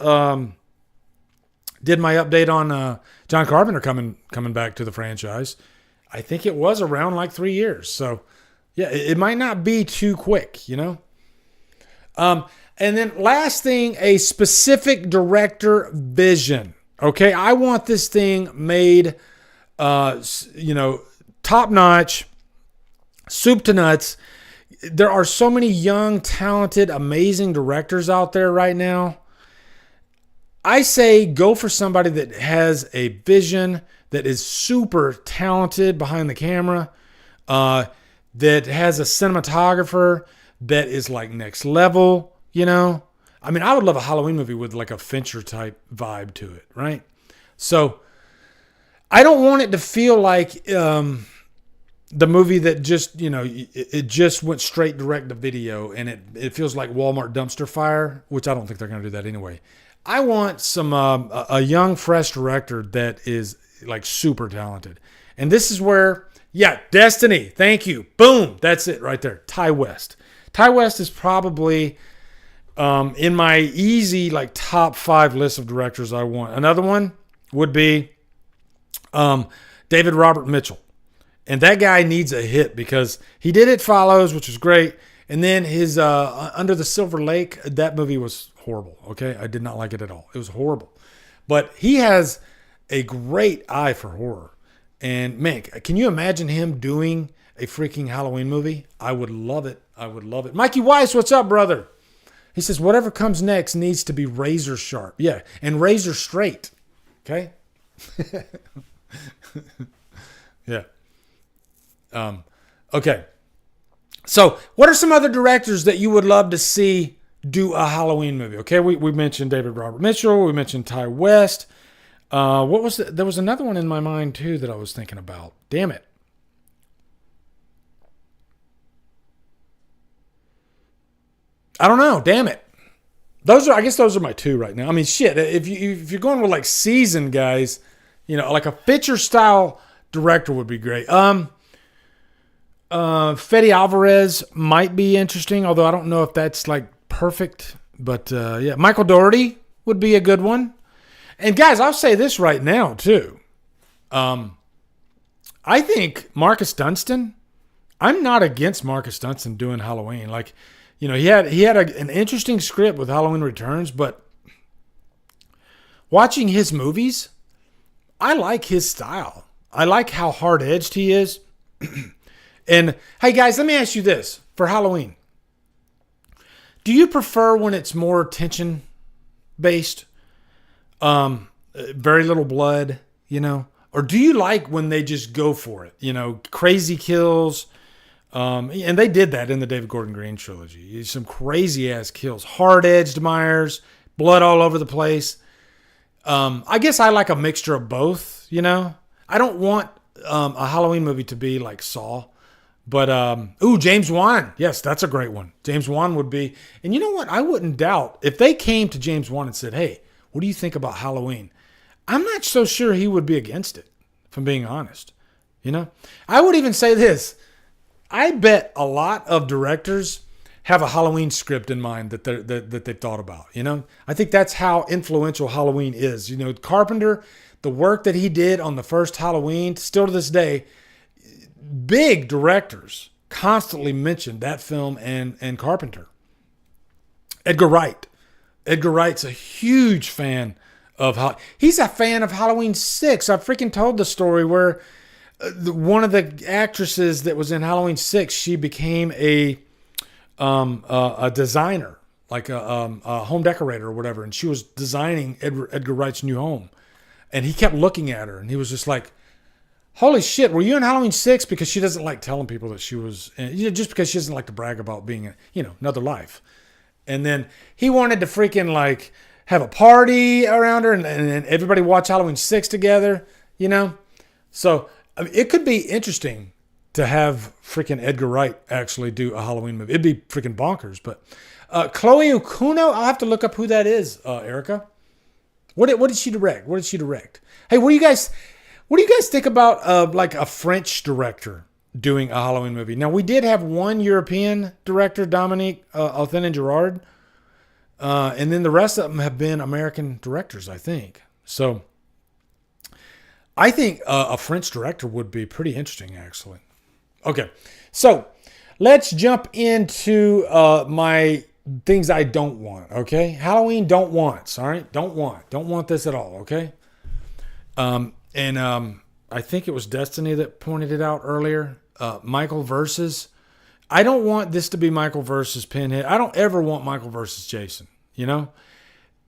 did my update on John Carpenter coming back to the franchise. I think it was around like 3 years. So, yeah, it might not be too quick, And then last thing, a specific director vision. Okay, I want this thing made, top notch, soup to nuts. There are so many young, talented, amazing directors out there right now. I say go for somebody that has a vision, that is super talented behind the camera, that has a cinematographer that is like next level, I mean, I would love a Halloween movie with like a Fincher type vibe to it, right? So I don't want it to feel like the movie that just, it just went straight direct to video and it feels like Walmart dumpster fire, which I don't think they're going to do that anyway. I want some a young, fresh director that is like super talented. And this is where, Destiny. Thank you. Boom. That's it right there. Ty West. Ty West is probably in my easy like top 5 list of directors I want. Another one would be David Robert Mitchell. And that guy needs a hit because he did It Follows, which was great. And then his Under the Silver Lake, that movie was horrible. Okay. I did not like it at all. It was horrible. But he has a great eye for horror. And man, can you imagine him doing a freaking Halloween movie? I would love it. I would love it. Mikey Weiss, what's up, brother? He says, whatever comes next needs to be razor sharp. Yeah. And razor straight. Okay. Yeah. Okay. So what are some other directors that you would love to see do a Halloween movie? Okay, we mentioned David Robert Mitchell. We mentioned Ty West. There was another one in my mind too that I was thinking about. Damn it. I don't know. Damn it. I guess those are my 2 right now. I mean, shit. If you're going with like seasoned guys, like a Fincher style director would be great. Fede Alvarez might be interesting, although I don't know if that's like perfect. But yeah, Michael Dougherty would be a good one. And guys, I'll say this right now too. I think Marcus Dunstan. I'm not against Marcus Dunstan doing Halloween. Like, he had an interesting script with Halloween Returns, but watching his movies, I like his style. I like how hard-edged he is. And hey guys, let me ask you this for Halloween. Do you prefer when it's more tension based? Very little blood, or do you like when they just go for it? Crazy kills. And they did that in the David Gordon Green trilogy. Some crazy ass kills, hard edged Myers, blood all over the place. I guess I like a mixture of both, I don't want a Halloween movie to be like Saw. But, James Wan. Yes, that's a great one. James Wan would be. And you know what? I wouldn't doubt if they came to James Wan and said, hey, what do you think about Halloween? I'm not so sure he would be against it. if I'm being honest. You know, I would even say this. I bet a lot of directors have a Halloween script in mind that they've thought about. You know, I think that's how influential Halloween is. You know, Carpenter, the work that he did on the first Halloween, still to this day, big directors constantly mention that film and Carpenter. Edgar Wright. Edgar Wright's a huge fan of he's a fan of Halloween 6. I freaking told the story where one of the actresses that was in Halloween 6, she became a designer, like a home decorator or whatever, and she was designing Edgar Wright's new home. And he kept looking at her, and he was just like, holy shit, were you in Halloween 6? Because she doesn't like telling people that she was, just because she doesn't like to brag about being, another life. And then he wanted to freaking like have a party around her and everybody watch Halloween 6 together, you know? So I mean, it could be interesting to have freaking Edgar Wright actually do a Halloween movie. It'd be freaking bonkers. But Chloe Okuno, I'll have to look up who that is, Erica. What did she direct? What did she direct? Hey, what do you guys think about like a French director doing a Halloween movie? Now, we did have one European director, Dominique Authen-Girard, and then the rest of them have been American directors, I think. So I think a French director would be pretty interesting, actually. Okay, so let's jump into my things I don't want, okay? Halloween don't wants, all right? Don't want this at all, okay? I think it was Destiny that pointed it out earlier. Michael versus. I don't want this to be Michael versus Pinhead. I don't ever want Michael versus Jason, you know?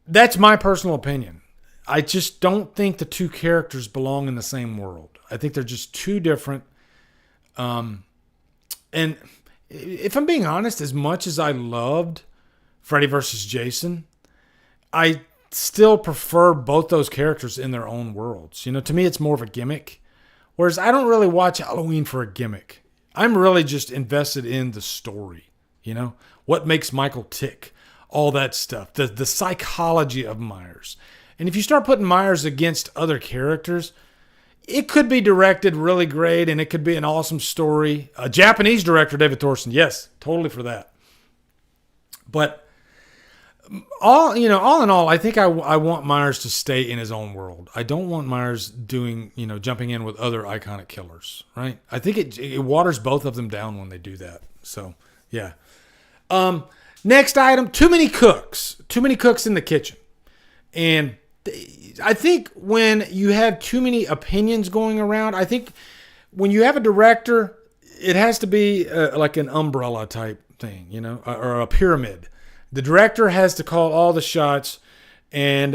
That's my personal opinion. I just don't think the two characters belong in the same world. I think they're just too different. And if I'm being honest, as much as I loved Freddy versus Jason, I still prefer both those characters in their own worlds. You know, to me, it's more of a gimmick. Whereas I don't really watch Halloween for a gimmick. I'm really just invested in the story. You know, what makes Michael tick, all that stuff, the psychology of Myers. And if you start putting Myers against other characters, it could be directed really great and it could be an awesome story. A Japanese director, David Thorson, yes, totally for that. But all in all, I think I want Myers to stay in his own world. I don't want Myers doing, jumping in with other iconic killers, right? I think it waters both of them down when they do that. So, yeah. Next item, too many cooks in the kitchen. And I think when you have too many opinions going around, I think when you have a director, it has to be like an umbrella type thing, or a pyramid. The director has to call all the shots, and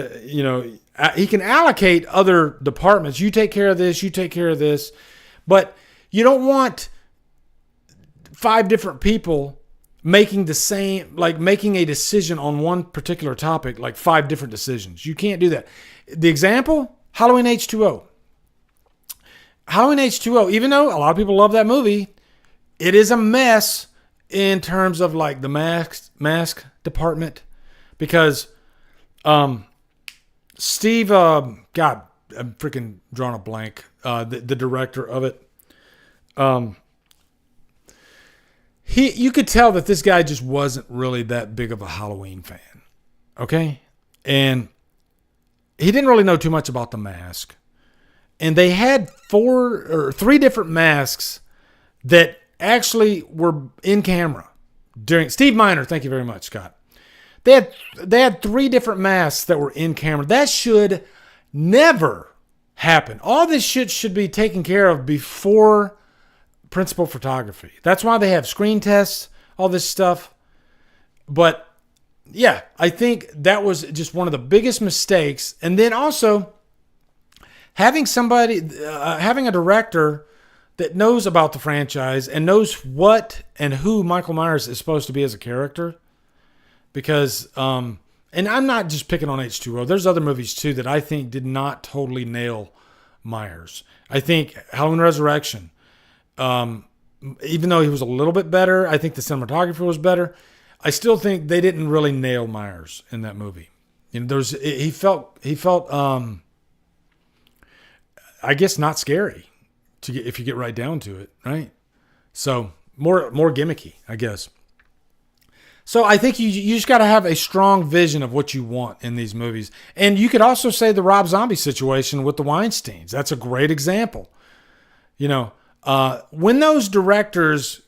he can allocate other departments. You take care of this, you take care of this, but you don't want 5 different people making making a decision on one particular topic, like 5 different decisions. You can't do that. The example, Halloween H2O. Halloween H2O, even though a lot of people love that movie, it is a mess in terms of like the mask department, because Steve, God, I'm freaking drawing a blank, the director of it, you could tell that this guy just wasn't really that big of a Halloween fan, okay? And he didn't really know too much about the mask. And they had 3 different masks that actually were in camera during Steve Miner. Thank you very much, Scott. They had 3 different masks that were in camera. That should never happen. All this shit should be taken care of before principal photography. That's why they have screen tests, all this stuff. But yeah, I think that was just one of the biggest mistakes. And then also having a director that knows about the franchise and knows what and who Michael Myers is supposed to be as a character. Because, and I'm not just picking on H2O. There's other movies too that I think did not totally nail Myers. I think Halloween Resurrection, even though he was a little bit better, I think the cinematography was better. I still think they didn't really nail Myers in that movie. He felt I guess not scary if you get right down to it, right? So more gimmicky, I guess. So I think you just got to have a strong vision of what you want in these movies. And you could also say the Rob Zombie situation with the Weinsteins. That's a great example. When those directors,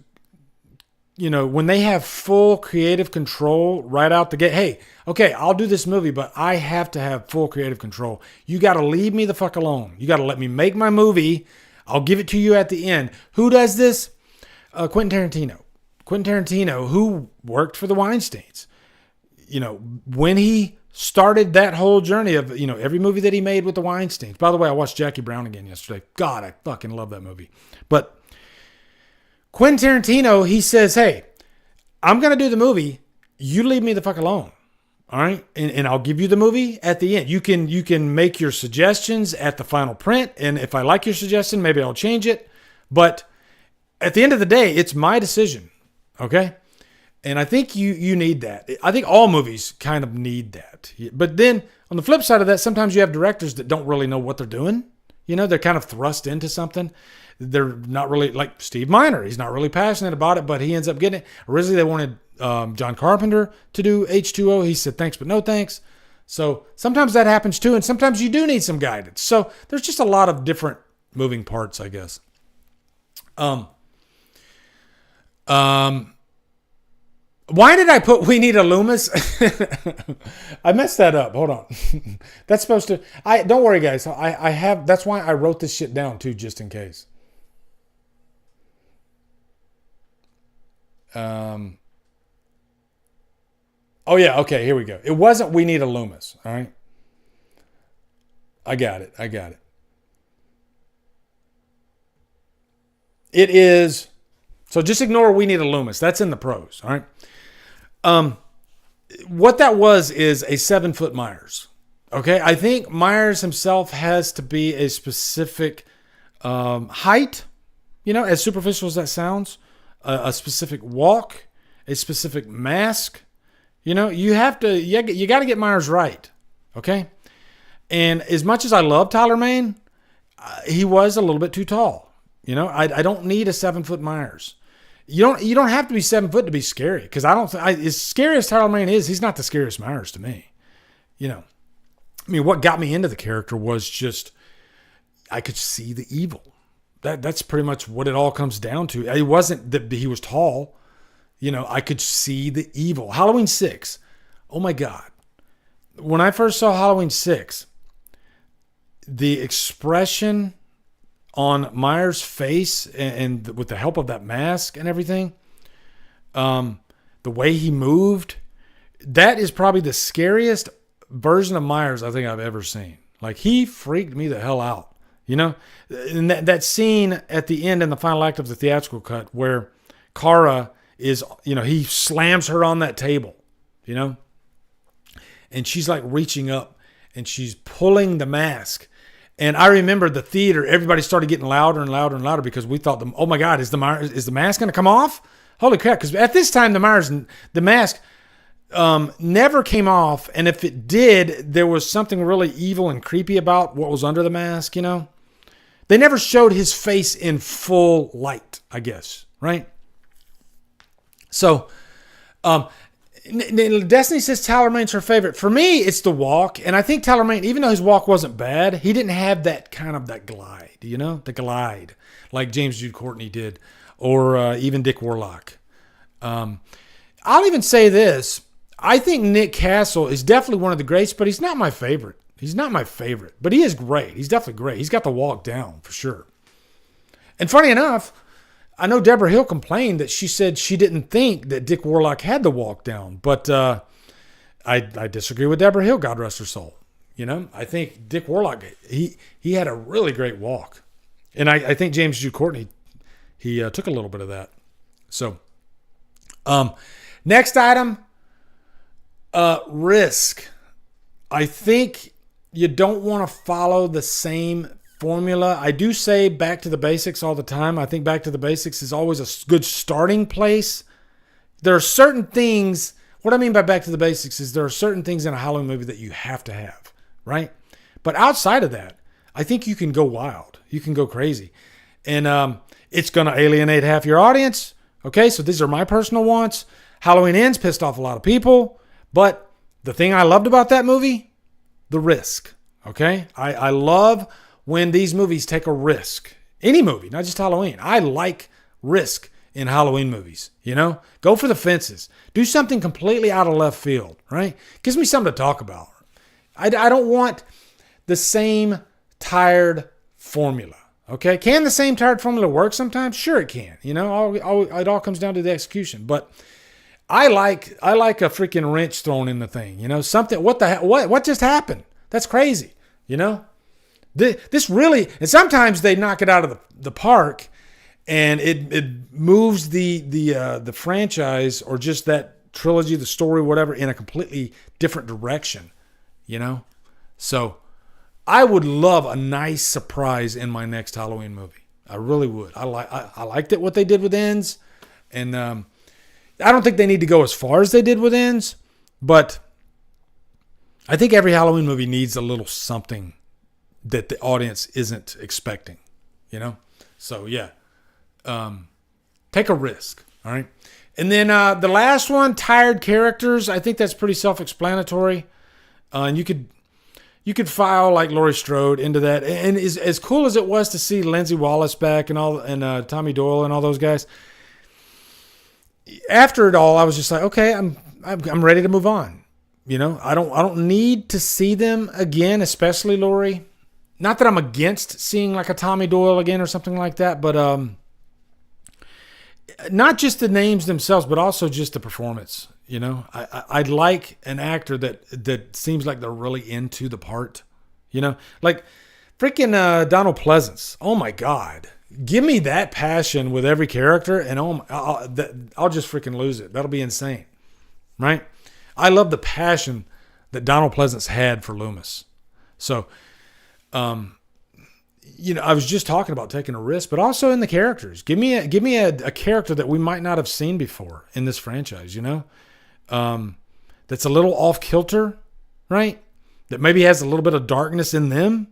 when they have full creative control right out the gate, hey, okay, I'll do this movie, but I have to have full creative control. You got to leave me the fuck alone. You got to let me make my movie. I'll give it to you at the end. Who does this? Quentin Tarantino. Quentin Tarantino, who worked for the Weinsteins. When he started that whole journey of, every movie that he made with the Weinsteins. By the way, I watched Jackie Brown again yesterday. God, I fucking love that movie. But Quentin Tarantino, he says, hey, I'm going to do the movie. You leave me the fuck alone. All right. And I'll give you the movie at the end. You can make your suggestions at the final print. And if I like your suggestion, maybe I'll change it. But at the end of the day, it's my decision. Okay. And I think you need that. I think all movies kind of need that. But then on the flip side of that, sometimes you have directors that don't really know what they're doing. They're kind of thrust into something. They're not really, like Steve Miner. He's not really passionate about it, but he ends up getting it. Originally, they wanted John Carpenter to do H2O. He said, thanks, but no thanks. So sometimes that happens too. And sometimes you do need some guidance. So there's just a lot of different moving parts, I guess. Why did I put We Need a Loomis? I messed that up. Hold on. That's supposed to... Don't worry, guys. I have... That's why I wrote this shit down, too, just in case. Oh, yeah. Okay, here we go. It wasn't We Need a Loomis. All right? I got it. It is... So just ignore We Need a Loomis. That's in the pros. All right? What that was is a 7-foot Myers. Okay. I think Myers himself has to be a specific, height, as superficial as that sounds, a specific walk, a specific mask, you got to get Myers right. Okay. And as much as I love Tyler Mane, he was a little bit too tall. I don't need a 7-foot Myers. You don't have to be 7 foot to be scary, because as scary as Tyler Mane is, he's not the scariest Myers to me. What got me into the character was just I could see the evil. That's pretty much what it all comes down to. It wasn't that he was tall. I could see the evil. Halloween 6. Oh my God. When I first saw Halloween 6, the expression on Myers' face and with the help of that mask and everything, the way he moved, that is probably the scariest version of Myers I think I've ever seen. Like, he freaked me the hell out, and that scene at the end in the final act of the theatrical cut where Cara is, he slams her on that table, and she's like reaching up and she's pulling the mask. And I remember the theater, everybody started getting louder and louder and louder because we thought, oh my God, is the mask going to come off? Holy crap. Because at this time, the mask never came off. And if it did, there was something really evil and creepy about what was under the mask, They never showed his face in full light, I guess, right? So, Destiny says Tyler Mane's her favorite. For me, it's the walk. And I think Tyler Mane, even though his walk wasn't bad, he didn't have that kind of that glide, the glide like James Jude Courtney did, or even Dick Warlock. I'll even say this. I think Nick Castle is definitely one of the greats, but he's not my favorite. But he is great. He's definitely great. He's got the walk down for sure. And funny enough, I know Deborah Hill complained that she said she didn't think that Dick Warlock had the walk down, but I disagree with Deborah Hill, God rest her soul. I think Dick Warlock, he had a really great walk. And I think James Jude Courtney, he took a little bit of that. So, next item, risk. I think you don't want to follow the same formula. I do say back to the basics all the time. I think back to the basics is always a good starting place. There are certain things, what I mean by back to the basics is there are certain things in a Halloween movie that you have to have, right? But outside of that, I think you can go wild. You can go crazy. And it's going to alienate half your audience. Okay, so these are my personal wants. Halloween Ends pissed off a lot of people. But the thing I loved about that movie, the risk. Okay, I love when these movies take a risk. Any movie, not just Halloween. I like risk in Halloween movies. You know, go for the fences. Do something completely out of left field, right? Gives me something to talk about. I don't want the same tired formula. Okay, can the same tired formula work sometimes? Sure, it can. You know, it all comes down to the execution. But I like a freaking wrench thrown in the thing. You know, something. What the hell? What just happened? That's crazy. You know, this really. And sometimes they knock it out of the park, and it moves the franchise or just that trilogy, the story, whatever, in a completely different direction. You know, so I would love a nice surprise in my next Halloween movie. I really would. I liked it what they did with Ends, and I don't think they need to go as far as they did with Ends, but I think every Halloween movie needs a little something that the audience isn't expecting. You know, so yeah, take a risk. All right, and then the last one, tired characters. I think that's pretty self-explanatory. And you could file like Laurie Strode into that. And as cool as it was to see Lindsay Wallace back and Tommy Doyle and all those guys, after it all, I was just like, okay, I'm ready to move on. You know, I don't need to see them again, especially Laurie. Not that I'm against seeing like a Tommy Doyle again or something like that, but not just the names themselves, but also just the performance. You know, I'd like an actor that seems like they're really into the part. You know, like freaking Donald Pleasance. Oh my God, give me that passion with every character, and I'll just freaking lose it. That'll be insane, right? I love the passion that Donald Pleasance had for Loomis. So, you know, I was just talking about taking a risk, but also in the characters. Give me a character that we might not have seen before in this franchise. You know. That's a little off kilter, right? That maybe has a little bit of darkness in them.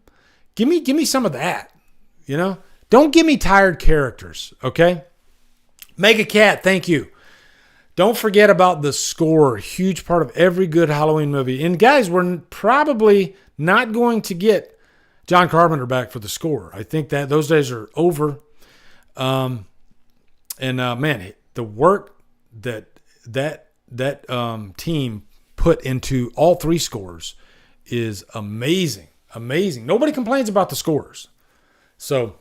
Give me some of that, you know? Don't give me tired characters, okay? Mega Cat, thank you. Don't forget about the score, huge part of every good Halloween movie. And guys, we're probably not going to get John Carpenter back for the score. I think that those days are over. Man, the work that team put into all three scores is amazing. Nobody complains about the scores. So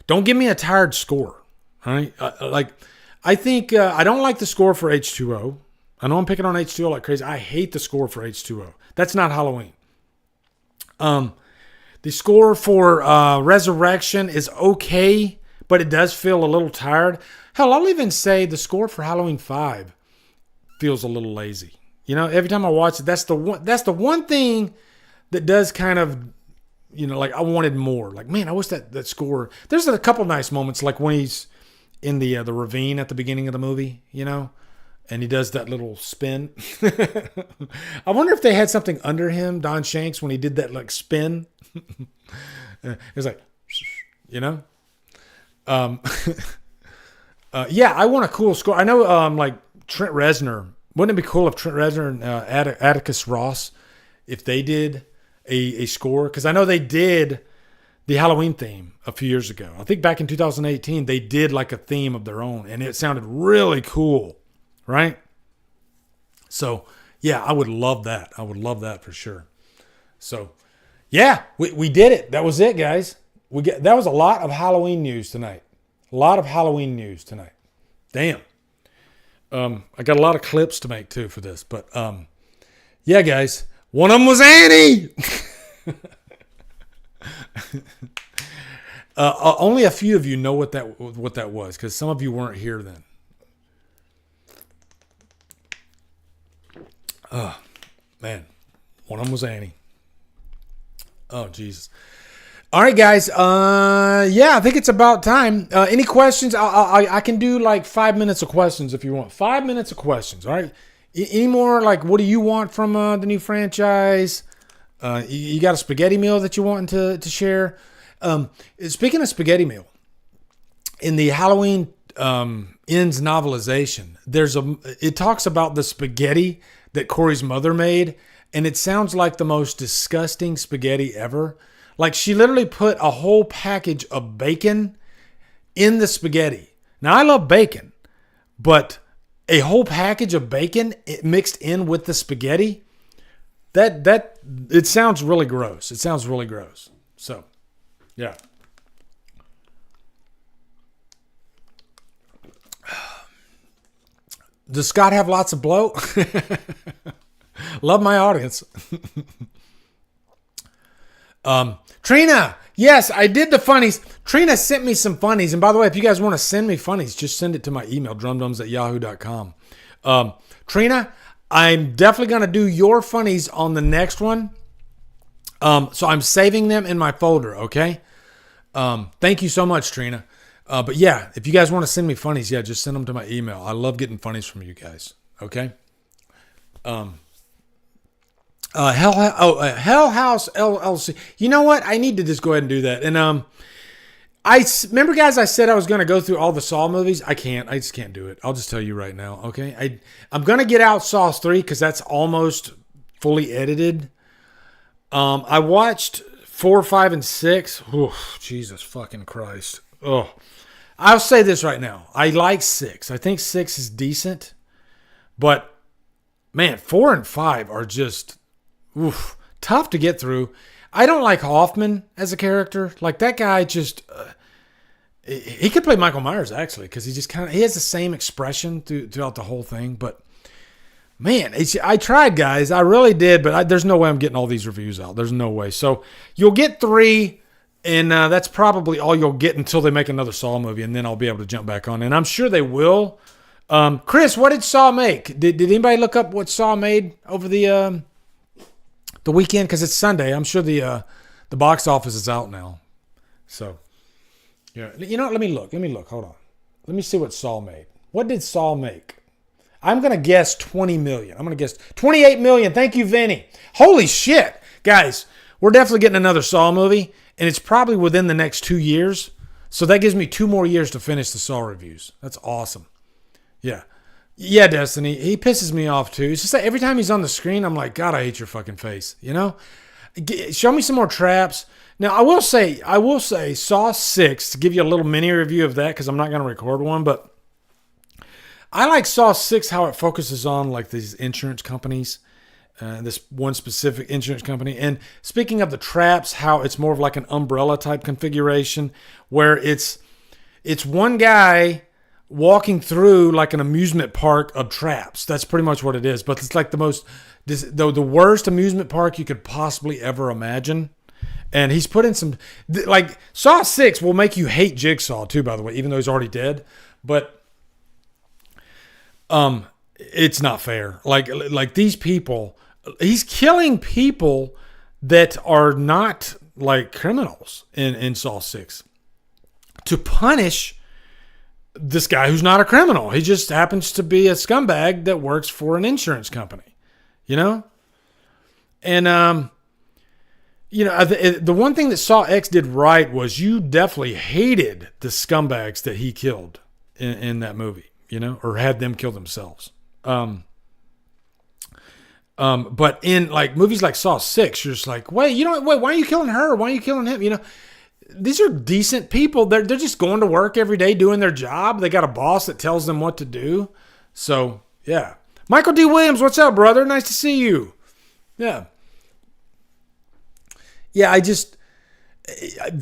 don't give me a tired score. All right. I think I don't like the score for H2O. I know I'm picking on H2O like crazy. I hate the score for H2O. That's not Halloween. The score for Resurrection is okay, but it does feel a little tired. Hell, I'll even say the score for Halloween 5 feels a little lazy. You know, every time I watch it, that's the one thing that does kind of, you know, like I wanted more. Like, man, I wish that score. There's a couple nice moments, like when he's in the ravine at the beginning of the movie, you know, and he does that little spin. I wonder if they had something under him, Don Shanks, when he did that like spin. It was like, you know. Yeah, I want a cool score. I know, like Trent Reznor. Wouldn't it be cool if Trent Reznor and Atticus Ross, if they did a score? Because I know they did the Halloween theme a few years ago. I think back in 2018, they did like a theme of their own, and it sounded really cool, right? So, yeah, I would love that. I would love that for sure. So, yeah, we did it. That was it, guys. That was a lot of Halloween news tonight. Damn. I got a lot of clips to make too for this, but yeah, guys, one of them was Annie. Only a few of you know what that was, because some of you weren't here then. Oh man, one of them was Annie. Oh Jesus. All right, guys. Yeah, I think it's about time. Any questions? I can do like 5 minutes of questions if you want. 5 minutes of questions. All right. Any more? Like, what do you want from the new franchise? You got a spaghetti meal that you want to share? Speaking of spaghetti meal, in the Halloween Ends novelization, it talks about the spaghetti that Corey's mother made, and it sounds like the most disgusting spaghetti ever. Like, she literally put a whole package of bacon in the spaghetti. Now, I love bacon, but a whole package of bacon mixed in with the spaghetti, it sounds really gross. It sounds really gross. So, yeah. Does Scott have lots of blow? Love my audience. Trina, yes, I did the funnies. Trina sent me some funnies. And by the way, if you guys want to send me funnies, just send it to my email, drumdums@yahoo.com. Trina, I'm definitely going to do your funnies on the next one. So I'm saving them in my folder, okay? Thank you so much, Trina. But yeah, if you guys want to send me funnies, yeah, just send them to my email. I love getting funnies from you guys, okay? Hell House LLC. You know what? I need to just go ahead and do that. And I remember, guys, I said I was going to go through all the Saw movies. I can't. I just can't do it. I'll just tell you right now, okay? I'm going to get out Saw 3 because that's almost fully edited. I watched 4, 5, and 6. Oof, Jesus fucking Christ. Oh, I'll say this right now. I like 6. I think 6 is decent. But, man, 4 and 5 are just tough to get through. I don't like Hoffman as a character. Like, that guy just... he could play Michael Myers, actually, because he has the same expression throughout the whole thing. But, man, I tried, guys. I really did, but there's no way I'm getting all these reviews out. There's no way. So, you'll get 3... And that's probably all you'll get until they make another Saw movie, and then I'll be able to jump back on. And I'm sure they will. Chris, what did Saw make? Did anybody look up what Saw made over the weekend? Because it's Sunday. I'm sure the box office is out now. So, yeah. You know what? Let me look. Hold on. Let me see what Saw made. What did Saw make? I'm going to guess 20 million. I'm going to guess 28 million. Thank you, Vinny. Holy shit. Guys, we're definitely getting another Saw movie. And it's probably within the next 2 years. So that gives me 2 more years to finish the Saw reviews. That's awesome. Yeah. Yeah, Destiny. He pisses me off too. It's just that every time he's on the screen, I'm like, God, I hate your fucking face. You know? Show me some more traps. Now, I will say Saw 6, to give you a little mini review of that, because I'm not going to record one, but I like Saw 6, how it focuses on like these insurance companies. This one specific insurance company. And speaking of the traps, how it's more of like an umbrella type configuration where it's one guy walking through like an amusement park of traps. That's pretty much what it is. But it's like the worst amusement park you could possibly ever imagine. And he's put in some, like, Saw 6 will make you hate Jigsaw too, by the way, even though he's already dead. But it's not fair. Like these people, he's killing people that are not like criminals in Saw 6 to punish this guy who's not a criminal. He just happens to be a scumbag that works for an insurance company, you know? And, the one thing that Saw X did right was you definitely hated the scumbags that he killed in that movie, you know, or had them kill themselves. But in like movies like Saw 6, you're just like, wait, why are you killing her? Why are you killing him? You know, these are decent people. They're just going to work every day doing their job. They got a boss that tells them what to do. So, yeah. Michael D. Williams, what's up, brother? Nice to see you. Yeah. Yeah,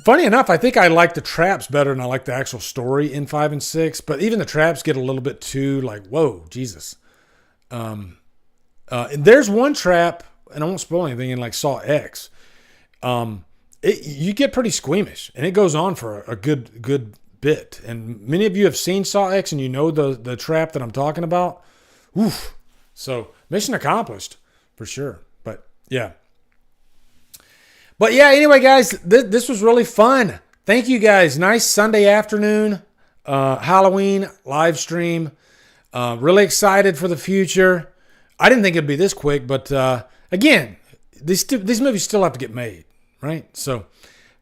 funny enough, I think I like the traps better than I like the actual story in 5 and 6. But even the traps get a little bit too like, whoa, Jesus. And there's one trap, and I won't spoil anything, in like Saw X. You get pretty squeamish, and it goes on for a good bit. And many of you have seen Saw X, and you know the trap that I'm talking about. Oof. So mission accomplished for sure. But yeah. Anyway, guys, this was really fun. Thank you, guys. Nice Sunday afternoon, Halloween live stream. Really excited for the future. I didn't think it'd be this quick, but again, these movies still have to get made, right? So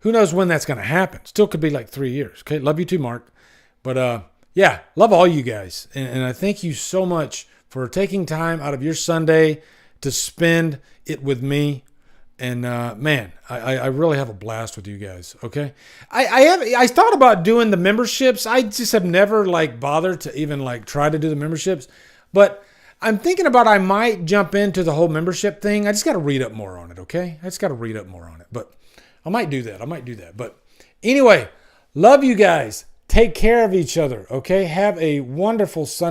who knows when that's going to happen? Still could be like 3 years. Okay, love you too, Mark. But yeah, love all you guys, and I thank you so much for taking time out of your Sunday to spend it with me. And man, I really have a blast with you guys. Okay, I thought about doing the memberships. I just have never like bothered to even like try to do the memberships, but I'm thinking about I might jump into the whole membership thing. I just got to read up more on it. Okay, I just got to read up more on it, but I might do that. But anyway, love you guys. Take care of each other. Okay, have a wonderful Sunday.